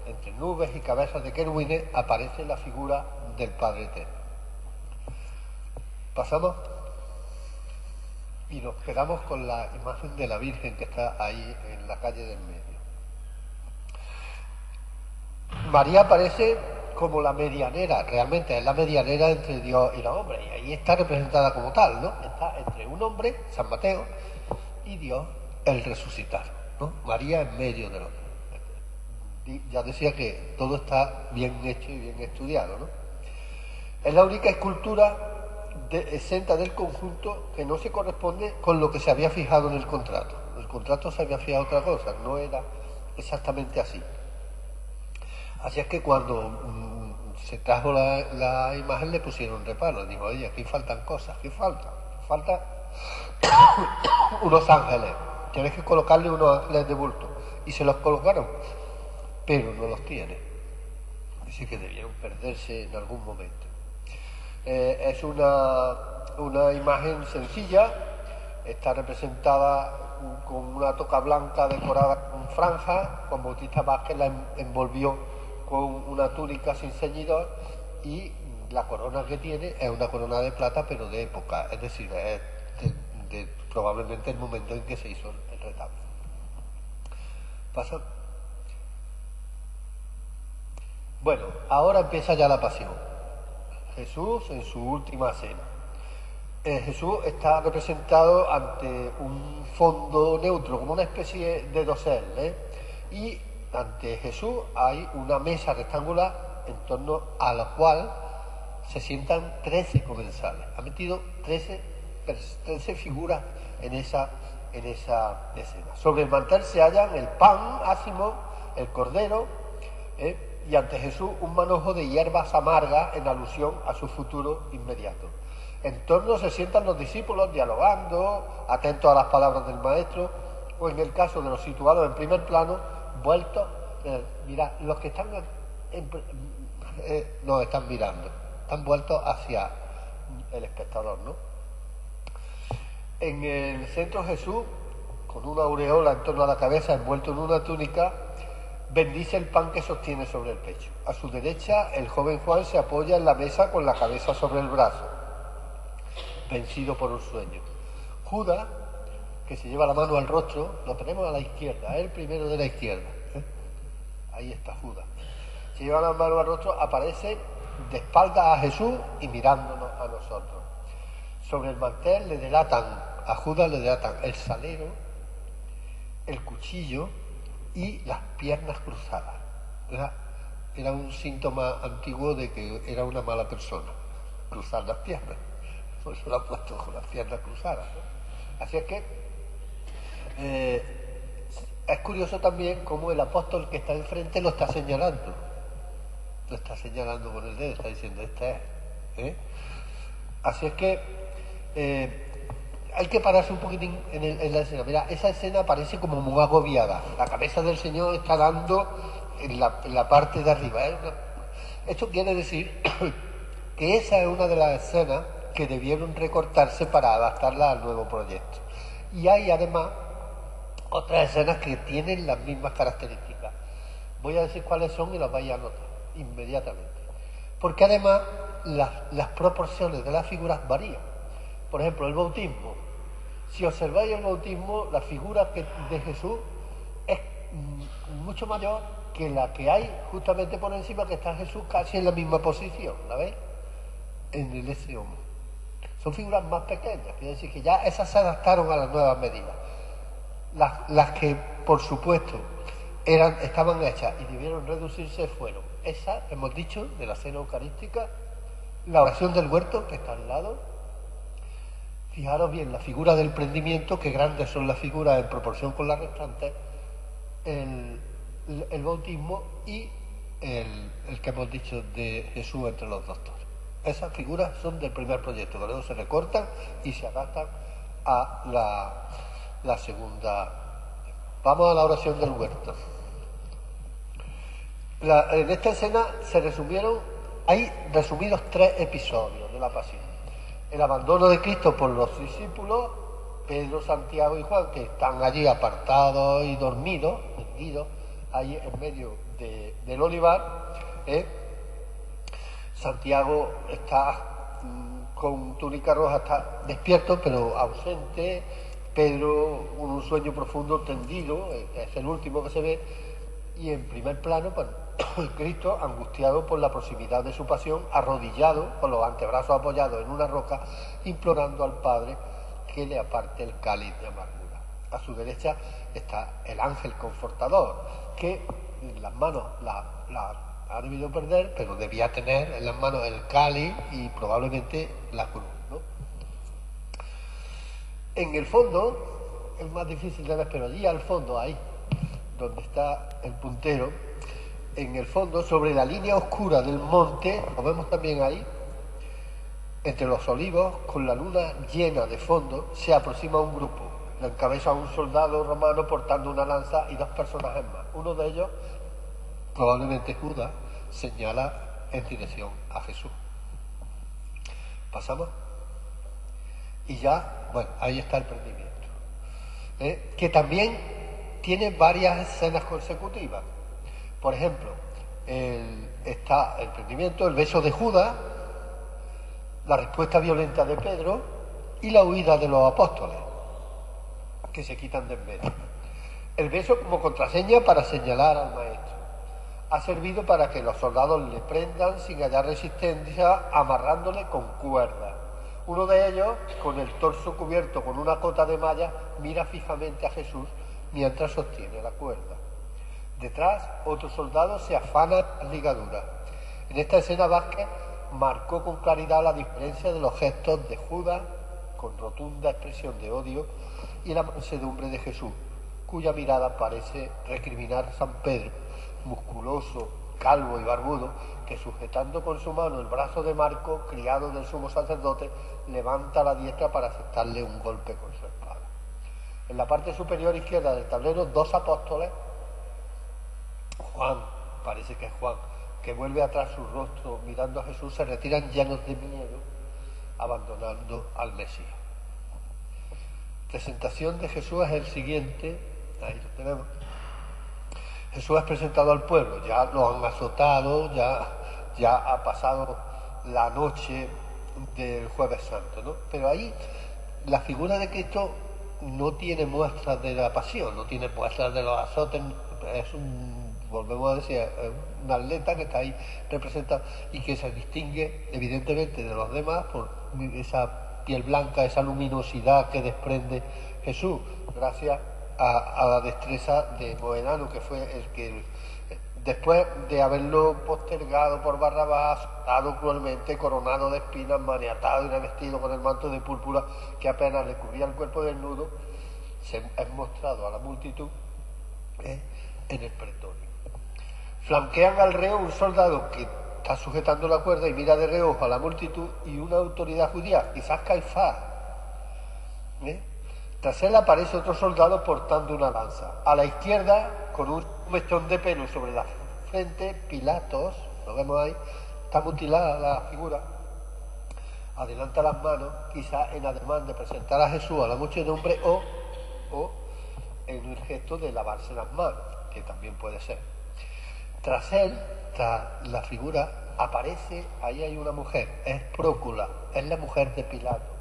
S2: entre nubes y cabezas de querubines, aparece la figura del Padre Eterno. Pasamos y nos quedamos con la imagen de la Virgen que está ahí en la calle del medio. María aparece como la medianera, realmente es la medianera entre Dios y los hombres, y ahí está representada como tal, ¿no? Está entre un hombre, San Mateo, y Dios, el resucitado, ¿no? María en medio de los dos. Ya decía que todo está bien hecho y bien estudiado, ¿no? Es la única escultura exenta del conjunto que no se corresponde con lo que se había fijado en el contrato. El contrato se había fijado otra cosa, no era exactamente así. Así es que cuando se trajo la imagen le pusieron reparo. Dijo, oye, aquí faltan cosas, ¿qué falta? Faltan unos ángeles. Tienes que colocarle unos ángeles de bulto. Y se los colocaron, pero no los tiene. Así que debieron perderse en algún momento. Es una imagen sencilla, está representada con una toca blanca decorada con franjas. Juan Bautista Vázquez la envolvió con una túnica sin ceñidor y la corona que tiene es una corona de plata, pero de época, es decir, es probablemente el momento en que se hizo el retablo. ¿Pasa? Bueno, ahora empieza ya la pasión. Jesús en su última cena. Jesús está representado ante un fondo neutro, como una especie de dosel, y ante Jesús hay una mesa rectangular en torno a la cual se sientan 13 comensales. Ha metido 13 figuras en esa escena. Sobre el mantel se hallan el pan ácimo, el cordero, y ante Jesús un manojo de hierbas amargas en alusión a su futuro inmediato. En torno se sientan los discípulos dialogando, atentos a las palabras del maestro, o en el caso de los situados en primer plano, vueltos, mirad, los que están nos están mirando, están vueltos hacia el espectador, ¿no? En el centro Jesús, con una aureola en torno a la cabeza, envuelto en una túnica, bendice el pan que sostiene sobre el pecho. A su derecha, el joven Juan se apoya en la mesa con la cabeza sobre el brazo, vencido por un sueño. Judas, que se lleva la mano al rostro, lo tenemos a la izquierda, es el primero de la izquierda. Ahí está Judas. Se lleva la mano al rostro, aparece de espaldas a Jesús y mirándonos a nosotros. Sobre el mantel a Judas le delatan el salero, el cuchillo y las piernas cruzadas. Era un síntoma antiguo de que era una mala persona, cruzar las piernas. Por eso lo ha puesto con las piernas cruzadas, ¿no? Así es que es curioso también cómo el apóstol que está enfrente lo está señalando. Lo está señalando con el dedo, está diciendo, este es. Así es que hay que pararse un poquitín en la escena. Mira, esa escena parece como muy agobiada. La cabeza del Señor está dando en la parte de arriba. Esto quiere decir que esa es una de las escenas que debieron recortarse para adaptarla al nuevo proyecto. Y hay además otras escenas que tienen las mismas características. Voy a decir cuáles son y las vais a notar inmediatamente. Porque además las proporciones de las figuras varían. Por ejemplo, el bautismo. Si observáis el bautismo, la figura de Jesús es mucho mayor que la que hay justamente por encima, que está Jesús casi en la misma posición, ¿la veis? En el ese hombro. Son figuras más pequeñas, quiere decir que ya esas se adaptaron a las nuevas medidas. Las que, por supuesto, estaban hechas y debieron reducirse fueron esas, hemos dicho, de la cena eucarística, la oración del huerto, que está al lado. Fijaros bien, la figura del prendimiento, que grandes son las figuras en proporción con las restantes, el bautismo y el que hemos dicho de Jesús entre los doctores. Esas figuras son del primer proyecto, que luego se recortan y se adaptan a la segunda. Vamos a la oración del huerto. En esta escena hay resumidos 3 episodios de la pasión. El abandono de Cristo por los discípulos, Pedro, Santiago y Juan, que están allí apartados y dormidos, ahí en medio del olivar. Santiago está con túnica roja, está despierto pero ausente. Pedro, un sueño profundo, tendido, es el último que se ve. Y en primer plano, pues, Cristo, angustiado por la proximidad de su pasión, arrodillado, con los antebrazos apoyados en una roca, implorando al Padre que le aparte el cáliz de amargura. A su derecha está el ángel confortador, que en las manos la ha debido perder, pero debía tener en las manos el cáliz y probablemente la cruz, ¿no? En el fondo, es más difícil de ver, pero allí al fondo, ahí, donde está el puntero, en el fondo, sobre la línea oscura del monte, lo vemos también ahí, entre los olivos, con la luna llena de fondo, se aproxima un grupo. La encabeza un soldado romano portando una lanza y 2 personajes más. Uno de ellos, probablemente Judas, señala en dirección a Jesús. ¿Pasamos? Y ya, bueno, ahí está el prendimiento. Que también tiene varias escenas consecutivas. Por ejemplo, está el prendimiento, el beso de Judas, la respuesta violenta de Pedro y la huida de los apóstoles, que se quitan de en medio. El beso como contraseña para señalar al maestro. Ha servido para que los soldados le prendan sin hallar resistencia, amarrándole con cuerdas. Uno de ellos, con el torso cubierto con una cota de malla, mira fijamente a Jesús mientras sostiene la cuerda. Detrás, otro soldado se afana las ligaduras. En esta escena Vázquez marcó con claridad la diferencia de los gestos de Judas, con rotunda expresión de odio, y la mansedumbre de Jesús, cuya mirada parece recriminar a San Pedro, musculoso, calvo y barbudo, que sujetando con su mano el brazo de Marco, criado del sumo sacerdote, levanta la diestra para asestarle un golpe con su espada. En la parte superior izquierda del tablero, 2 apóstoles, Juan, parece que es Juan, que vuelve atrás su rostro mirando a Jesús, se retiran llenos de miedo, abandonando al Mesías. Presentación de Jesús es el siguiente, ahí lo tenemos. Jesús es presentado al pueblo, ya lo han azotado, ya ha pasado la noche del Jueves Santo, ¿no? Pero ahí la figura de Cristo no tiene muestras de la pasión, no tiene muestras de los azotes, volvemos a decir, un atleta que está ahí representado y que se distingue evidentemente de los demás por esa piel blanca, esa luminosidad que desprende Jesús, gracias a la destreza de Moedano, que fue el que, después de haberlo postergado por Barrabás, azotado cruelmente, coronado de espinas, maniatado y revestido con el manto de púrpura que apenas le cubría el cuerpo desnudo, se es mostrado a la multitud en el pretorio. Flanquean al reo un soldado que está sujetando la cuerda y mira de reojo a la multitud, y una autoridad judía, quizás Caifás. Tras él aparece otro soldado portando una lanza. A la izquierda, con un mechón de pelo sobre la frente, Pilatos, lo vemos ahí, está mutilada la figura, adelanta las manos, quizás en ademán de presentar a Jesús a la muchedumbre, o en un gesto de lavarse las manos, que también puede ser. Tras él, tras la figura, aparece, ahí hay una mujer, es Prócula, es la mujer de Pilato,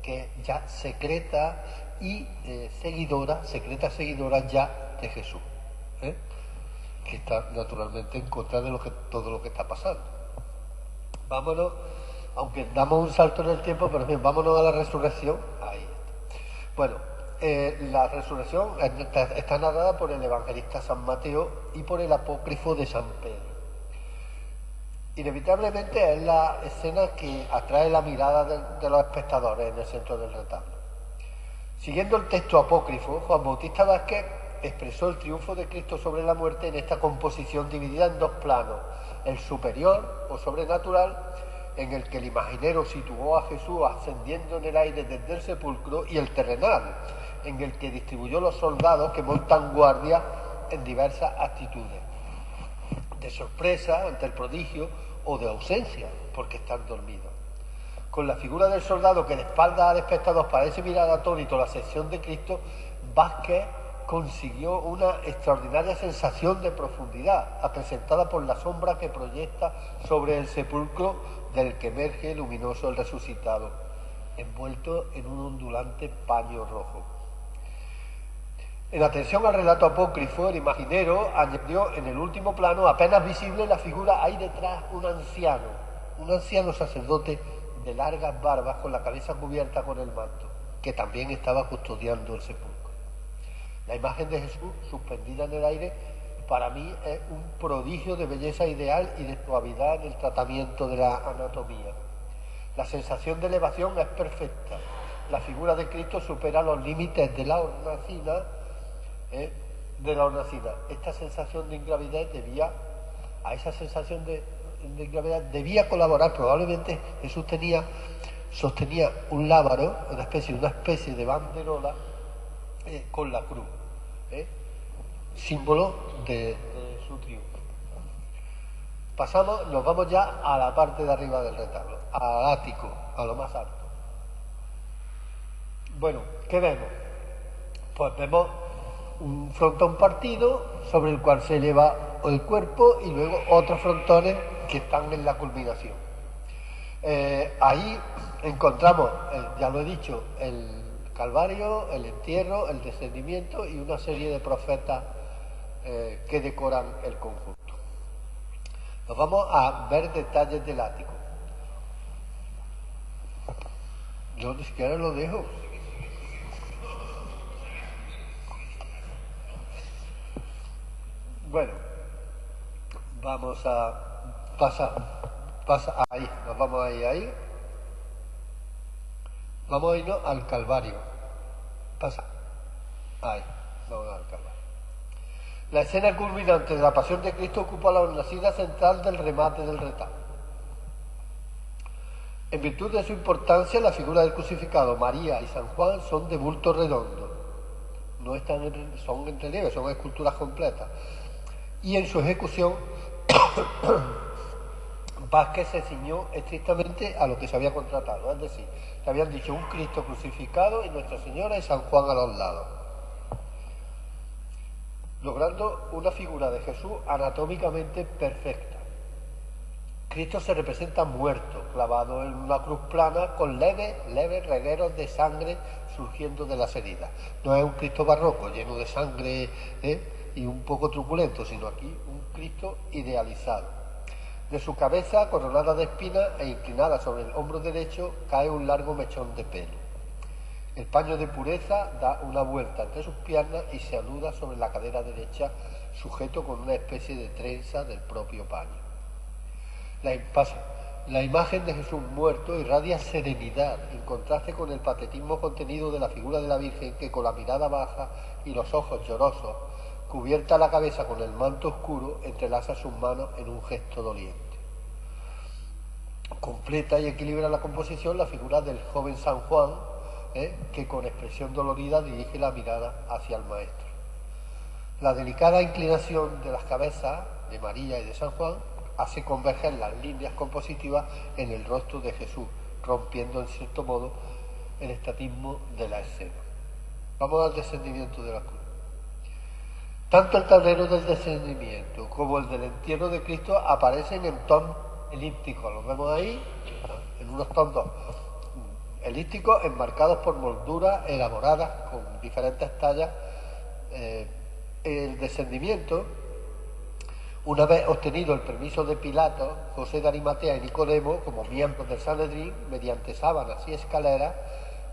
S2: que ya secreta y seguidora ya de Jesús, que está naturalmente en contra de todo lo que está pasando. Vámonos Aunque damos un salto en el tiempo, pero bien, vámonos a la resurrección. Ahí está. Bueno, la resurrección está narrada por el evangelista San Mateo y por el apócrifo de San Pedro. Inevitablemente es la escena que atrae la mirada de los espectadores en el centro del retablo. Siguiendo el texto apócrifo, Juan Bautista Vázquez expresó el triunfo de Cristo sobre la muerte en esta composición dividida en dos planos: el superior o sobrenatural, en el que el imaginero situó a Jesús ascendiendo en el aire desde el sepulcro, y el terrenal, en el que distribuyó los soldados que montan guardia en diversas actitudes, de sorpresa ante el prodigio o de ausencia, porque están dormidos. Con la figura del soldado que de espaldas al espectador parece mirar atónito la ascensión de Cristo, Vázquez consiguió una extraordinaria sensación de profundidad, acrecentada por la sombra que proyecta sobre el sepulcro del que emerge luminoso el resucitado, envuelto en un ondulante paño rojo. En atención al relato apócrifo, el imaginero añadió en el último plano, apenas visible, la figura: hay detrás un anciano sacerdote de largas barbas con la cabeza cubierta con el manto, que también estaba custodiando el sepulcro. La imagen de Jesús suspendida en el aire, para mí, es un prodigio de belleza ideal y de suavidad en el tratamiento de la anatomía. La sensación de elevación es perfecta. La figura de Cristo supera los límites de la hornacina. Esta sensación de ingravidez debía colaborar. Probablemente Jesús sostenía un lábaro, una especie de banderola con la cruz, símbolo de su triunfo. Nos vamos ya a la parte de arriba del retablo, al ático, a lo más alto. Bueno, ¿qué vemos? Pues vemos un frontón partido sobre el cual se eleva el cuerpo, y luego otros frontones que están en la culminación. Ahí encontramos, ya lo he dicho, el Calvario, el entierro, el descendimiento y una serie de profetas que decoran el conjunto. Nos vamos a ver detalles del ático. Yo ni siquiera lo dejo. Bueno, vamos a pasa ahí, nos vamos a ir ahí. Vamos a irnos al Calvario. Pasa. Ahí, vamos al Calvario. La escena culminante de la pasión de Cristo ocupa la hornacina central del remate del retablo. En virtud de su importancia, la figura del crucificado, María y San Juan son de bulto redondo. No son en relieve, son esculturas completas. Y en su ejecución, Vázquez se ciñó estrictamente a lo que se había contratado, es decir, se habían dicho un Cristo crucificado y Nuestra Señora y San Juan a los lados, logrando una figura de Jesús anatómicamente perfecta. Cristo se representa muerto, clavado en una cruz plana, con leves regueros de sangre surgiendo de las heridas. No es un Cristo barroco, lleno de sangre y un poco truculento, sino aquí un Cristo idealizado. De su cabeza, coronada de espinas e inclinada sobre el hombro derecho, cae un largo mechón de pelo. El paño de pureza da una vuelta entre sus piernas y se anuda sobre la cadera derecha, sujeto con una especie de trenza del propio paño. La imagen de Jesús muerto irradia serenidad, en contraste con el patetismo contenido de la figura de la Virgen, que con la mirada baja y los ojos llorosos, cubierta la cabeza con el manto oscuro, entrelaza sus manos en un gesto doliente. Completa y equilibra la composición la figura del joven San Juan, que con expresión dolorida dirige la mirada hacia el Maestro. La delicada inclinación de las cabezas de María y de San Juan hace converger las líneas compositivas en el rostro de Jesús, rompiendo en cierto modo el estatismo de la escena. Vamos al descendimiento de la cruz. Tanto el tablero del descendimiento como el del entierro de Cristo aparecen en tonos elípticos. Los vemos ahí, en unos tonos elípticos enmarcados por molduras elaboradas con diferentes tallas. El descendimiento Una vez obtenido el permiso de Pilato, José de Arimatea y Nicodemo, como miembros del Sanedrín, mediante sábanas y escaleras,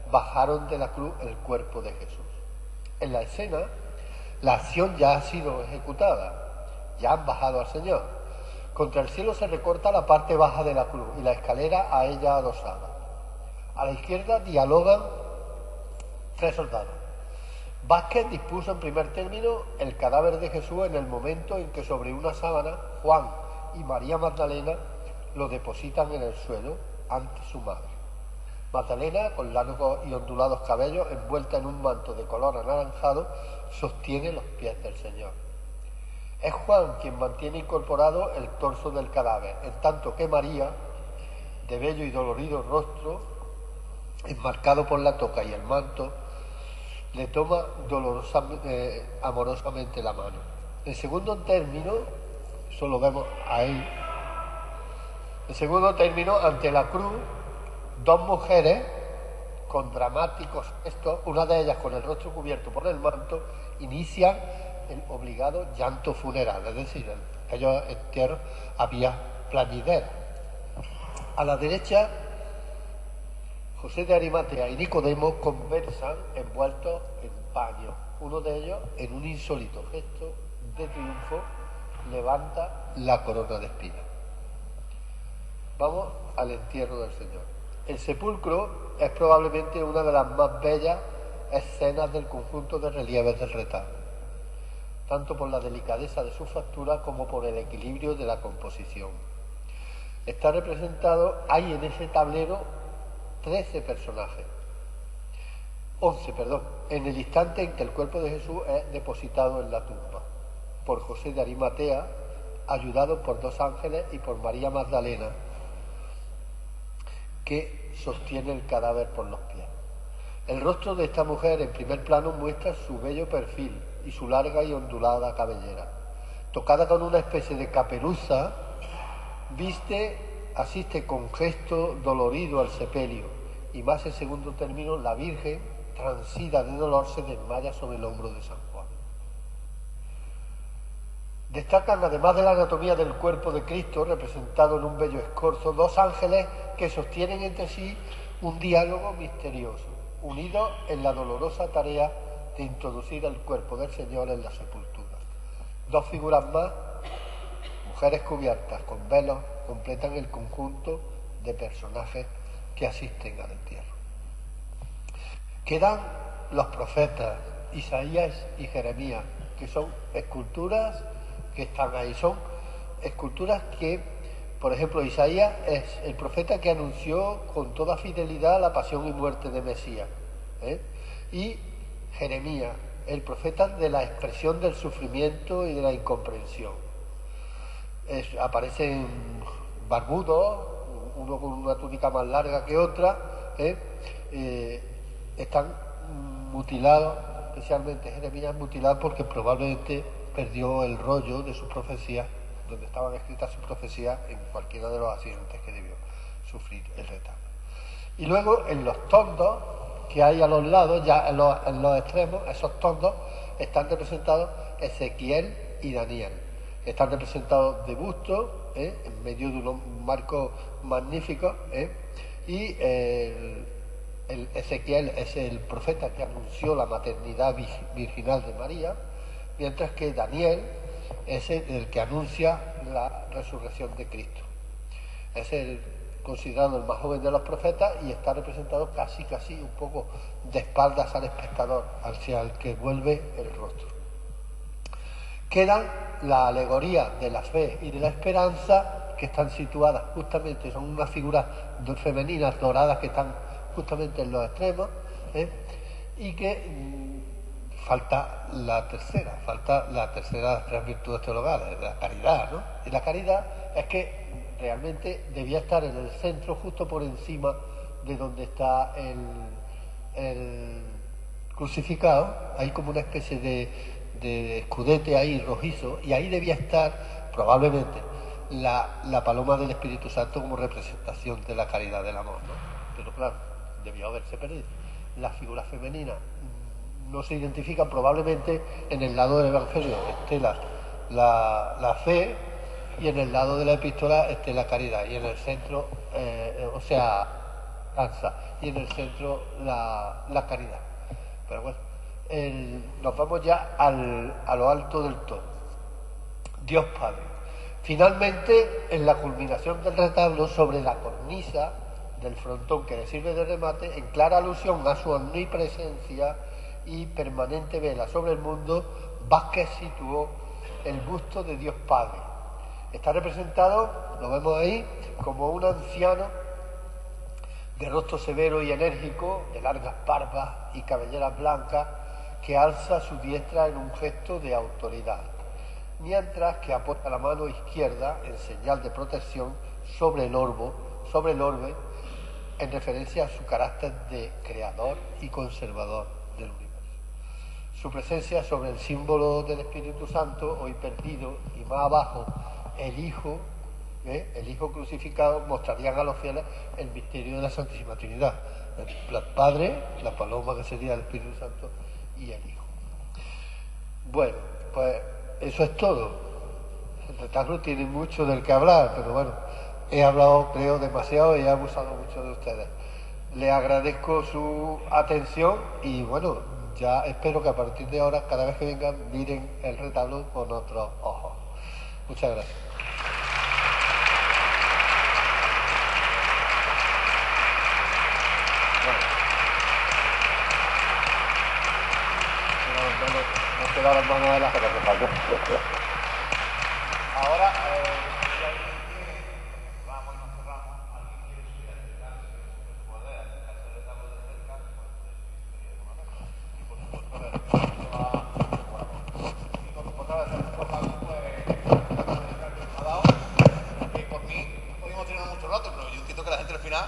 S2: bajaron de la cruz el cuerpo de Jesús. En la escena, la acción ya ha sido ejecutada, ya han bajado al Señor. Contra el cielo se recorta la parte baja de la cruz y la escalera a ella adosada. A la izquierda dialogan 3 soldados. Vázquez dispuso en primer término el cadáver de Jesús en el momento en que sobre una sábana Juan y María Magdalena lo depositan en el suelo ante su madre. Magdalena, con largos y ondulados cabellos, envuelta en un manto de color anaranjado, sostiene los pies del Señor. Es Juan quien mantiene incorporado el torso del cadáver, en tanto que María, de bello y dolorido rostro, enmarcado por la toca y el manto, le toma amorosamente la mano. En segundo término, solo vemos ahí, en segundo término, ante la cruz, 2 mujeres con dramáticos gestos, una de ellas con el rostro cubierto por el manto, inician el obligado llanto funeral, es decir, en aquellos entierros había plañidera. A la derecha, José de Arimatea y Nicodemo conversan envueltos en paño. Uno de ellos, en un insólito gesto de triunfo, levanta la corona de espinas. Vamos al entierro del Señor. El sepulcro es probablemente una de las más bellas escenas del conjunto de relieves del retablo, tanto por la delicadeza de su factura como por el equilibrio de la composición. Está representado, hay en ese tablero 11 personajes, en el instante en que el cuerpo de Jesús es depositado en la tumba, por José de Arimatea, ayudado por 2 ángeles, y por María Magdalena, que sostiene el cadáver por los pies. El rostro de esta mujer en primer plano muestra su bello perfil y su larga y ondulada cabellera. Tocada con una especie de caperuza, asiste con gesto dolorido al sepelio, y más en segundo término, la Virgen, transida de dolor, se desmaya sobre el hombro de San Juan. Destacan, además de la anatomía del cuerpo de Cristo, representado en un bello escorzo, 2 ángeles que sostienen entre sí un diálogo misterioso, unidos en la dolorosa tarea de introducir el cuerpo del Señor en la sepultura. 2 figuras más, mujeres cubiertas con velos, completan el conjunto de personajes que asisten al entierro. Quedan los profetas Isaías y Jeremías, que son esculturas que están ahí. Son esculturas que, por ejemplo, Isaías es el profeta que anunció con toda fidelidad la pasión y muerte de Mesías, y Jeremías, el profeta de la expresión del sufrimiento y de la incomprensión. Aparecen barbudos, uno con una túnica más larga que otra, están mutilados, especialmente Jeremías mutilado porque probablemente perdió el rollo de sus profecías, donde estaban escritas sus profecías, en cualquiera de los accidentes que debió sufrir el retablo. Y luego en los tondos que hay a los lados, ya en los extremos, esos tondos están representados Ezequiel y Daniel. Están representados de busto, en medio de un marco magnífico, y el Ezequiel es el profeta que anunció la maternidad virginal de María, mientras que Daniel es el que anuncia la resurrección de Cristo. Es considerado el más joven de los profetas y está representado casi un poco de espaldas al espectador, hacia el que vuelve el rostro. Quedan la alegoría de la fe y de la esperanza, que están situadas justamente, son unas figuras femeninas doradas que están justamente en los extremos, y que falta la tercera de las 3 virtudes teologales, la caridad, ¿no? Y la caridad es que realmente debía estar en el centro, justo por encima de donde está el crucificado. Hay como una especie de escudete ahí rojizo, y ahí debía estar probablemente la paloma del Espíritu Santo como representación de la caridad del amor, ¿no? Pero claro, debió haberse perdido. Las figuras femeninas no se identifican probablemente en el lado del Evangelio, estelas la fe, y en el lado de la epístola esté la caridad, y en el centro, danza, y en el centro la caridad. Pero bueno, nos vamos ya a lo alto del todo. Dios Padre. Finalmente, en la culminación del retablo, sobre la cornisa del frontón que le sirve de remate, en clara alusión a su omnipresencia y permanente vela sobre el mundo, Vázquez situó el busto de Dios Padre. Está representado, lo vemos ahí, como un anciano de rostro severo y enérgico, de largas barbas y cabelleras blancas, que alza su diestra en un gesto de autoridad, mientras que apoya la mano izquierda en señal de protección sobre el orbe, en referencia a su carácter de creador y conservador del universo. Su presencia sobre el símbolo del Espíritu Santo, hoy perdido, y más abajo el Hijo crucificado, mostrarían a los fieles el misterio de la Santísima Trinidad: el Padre, la paloma que sería el Espíritu Santo, y el Hijo. Bueno, pues eso es todo. El retablo tiene mucho del que hablar, pero bueno, he hablado, creo, demasiado y he abusado mucho de ustedes. Les agradezco su atención y bueno, ya espero que a partir de ahora, cada vez que vengan, miren el retablo con otros ojos. Muchas gracias. No queda las manos de la gente.
S1: Ahora, si alguien quiere, vamos y nos cerramos, alguien quiere subir a acercarse, poder hacer el retablo de cerca, y por supuesto, otra vez el portal, pues, ha dado, y por mí podríamos tener mucho rato, pero yo entiendo que la gente al final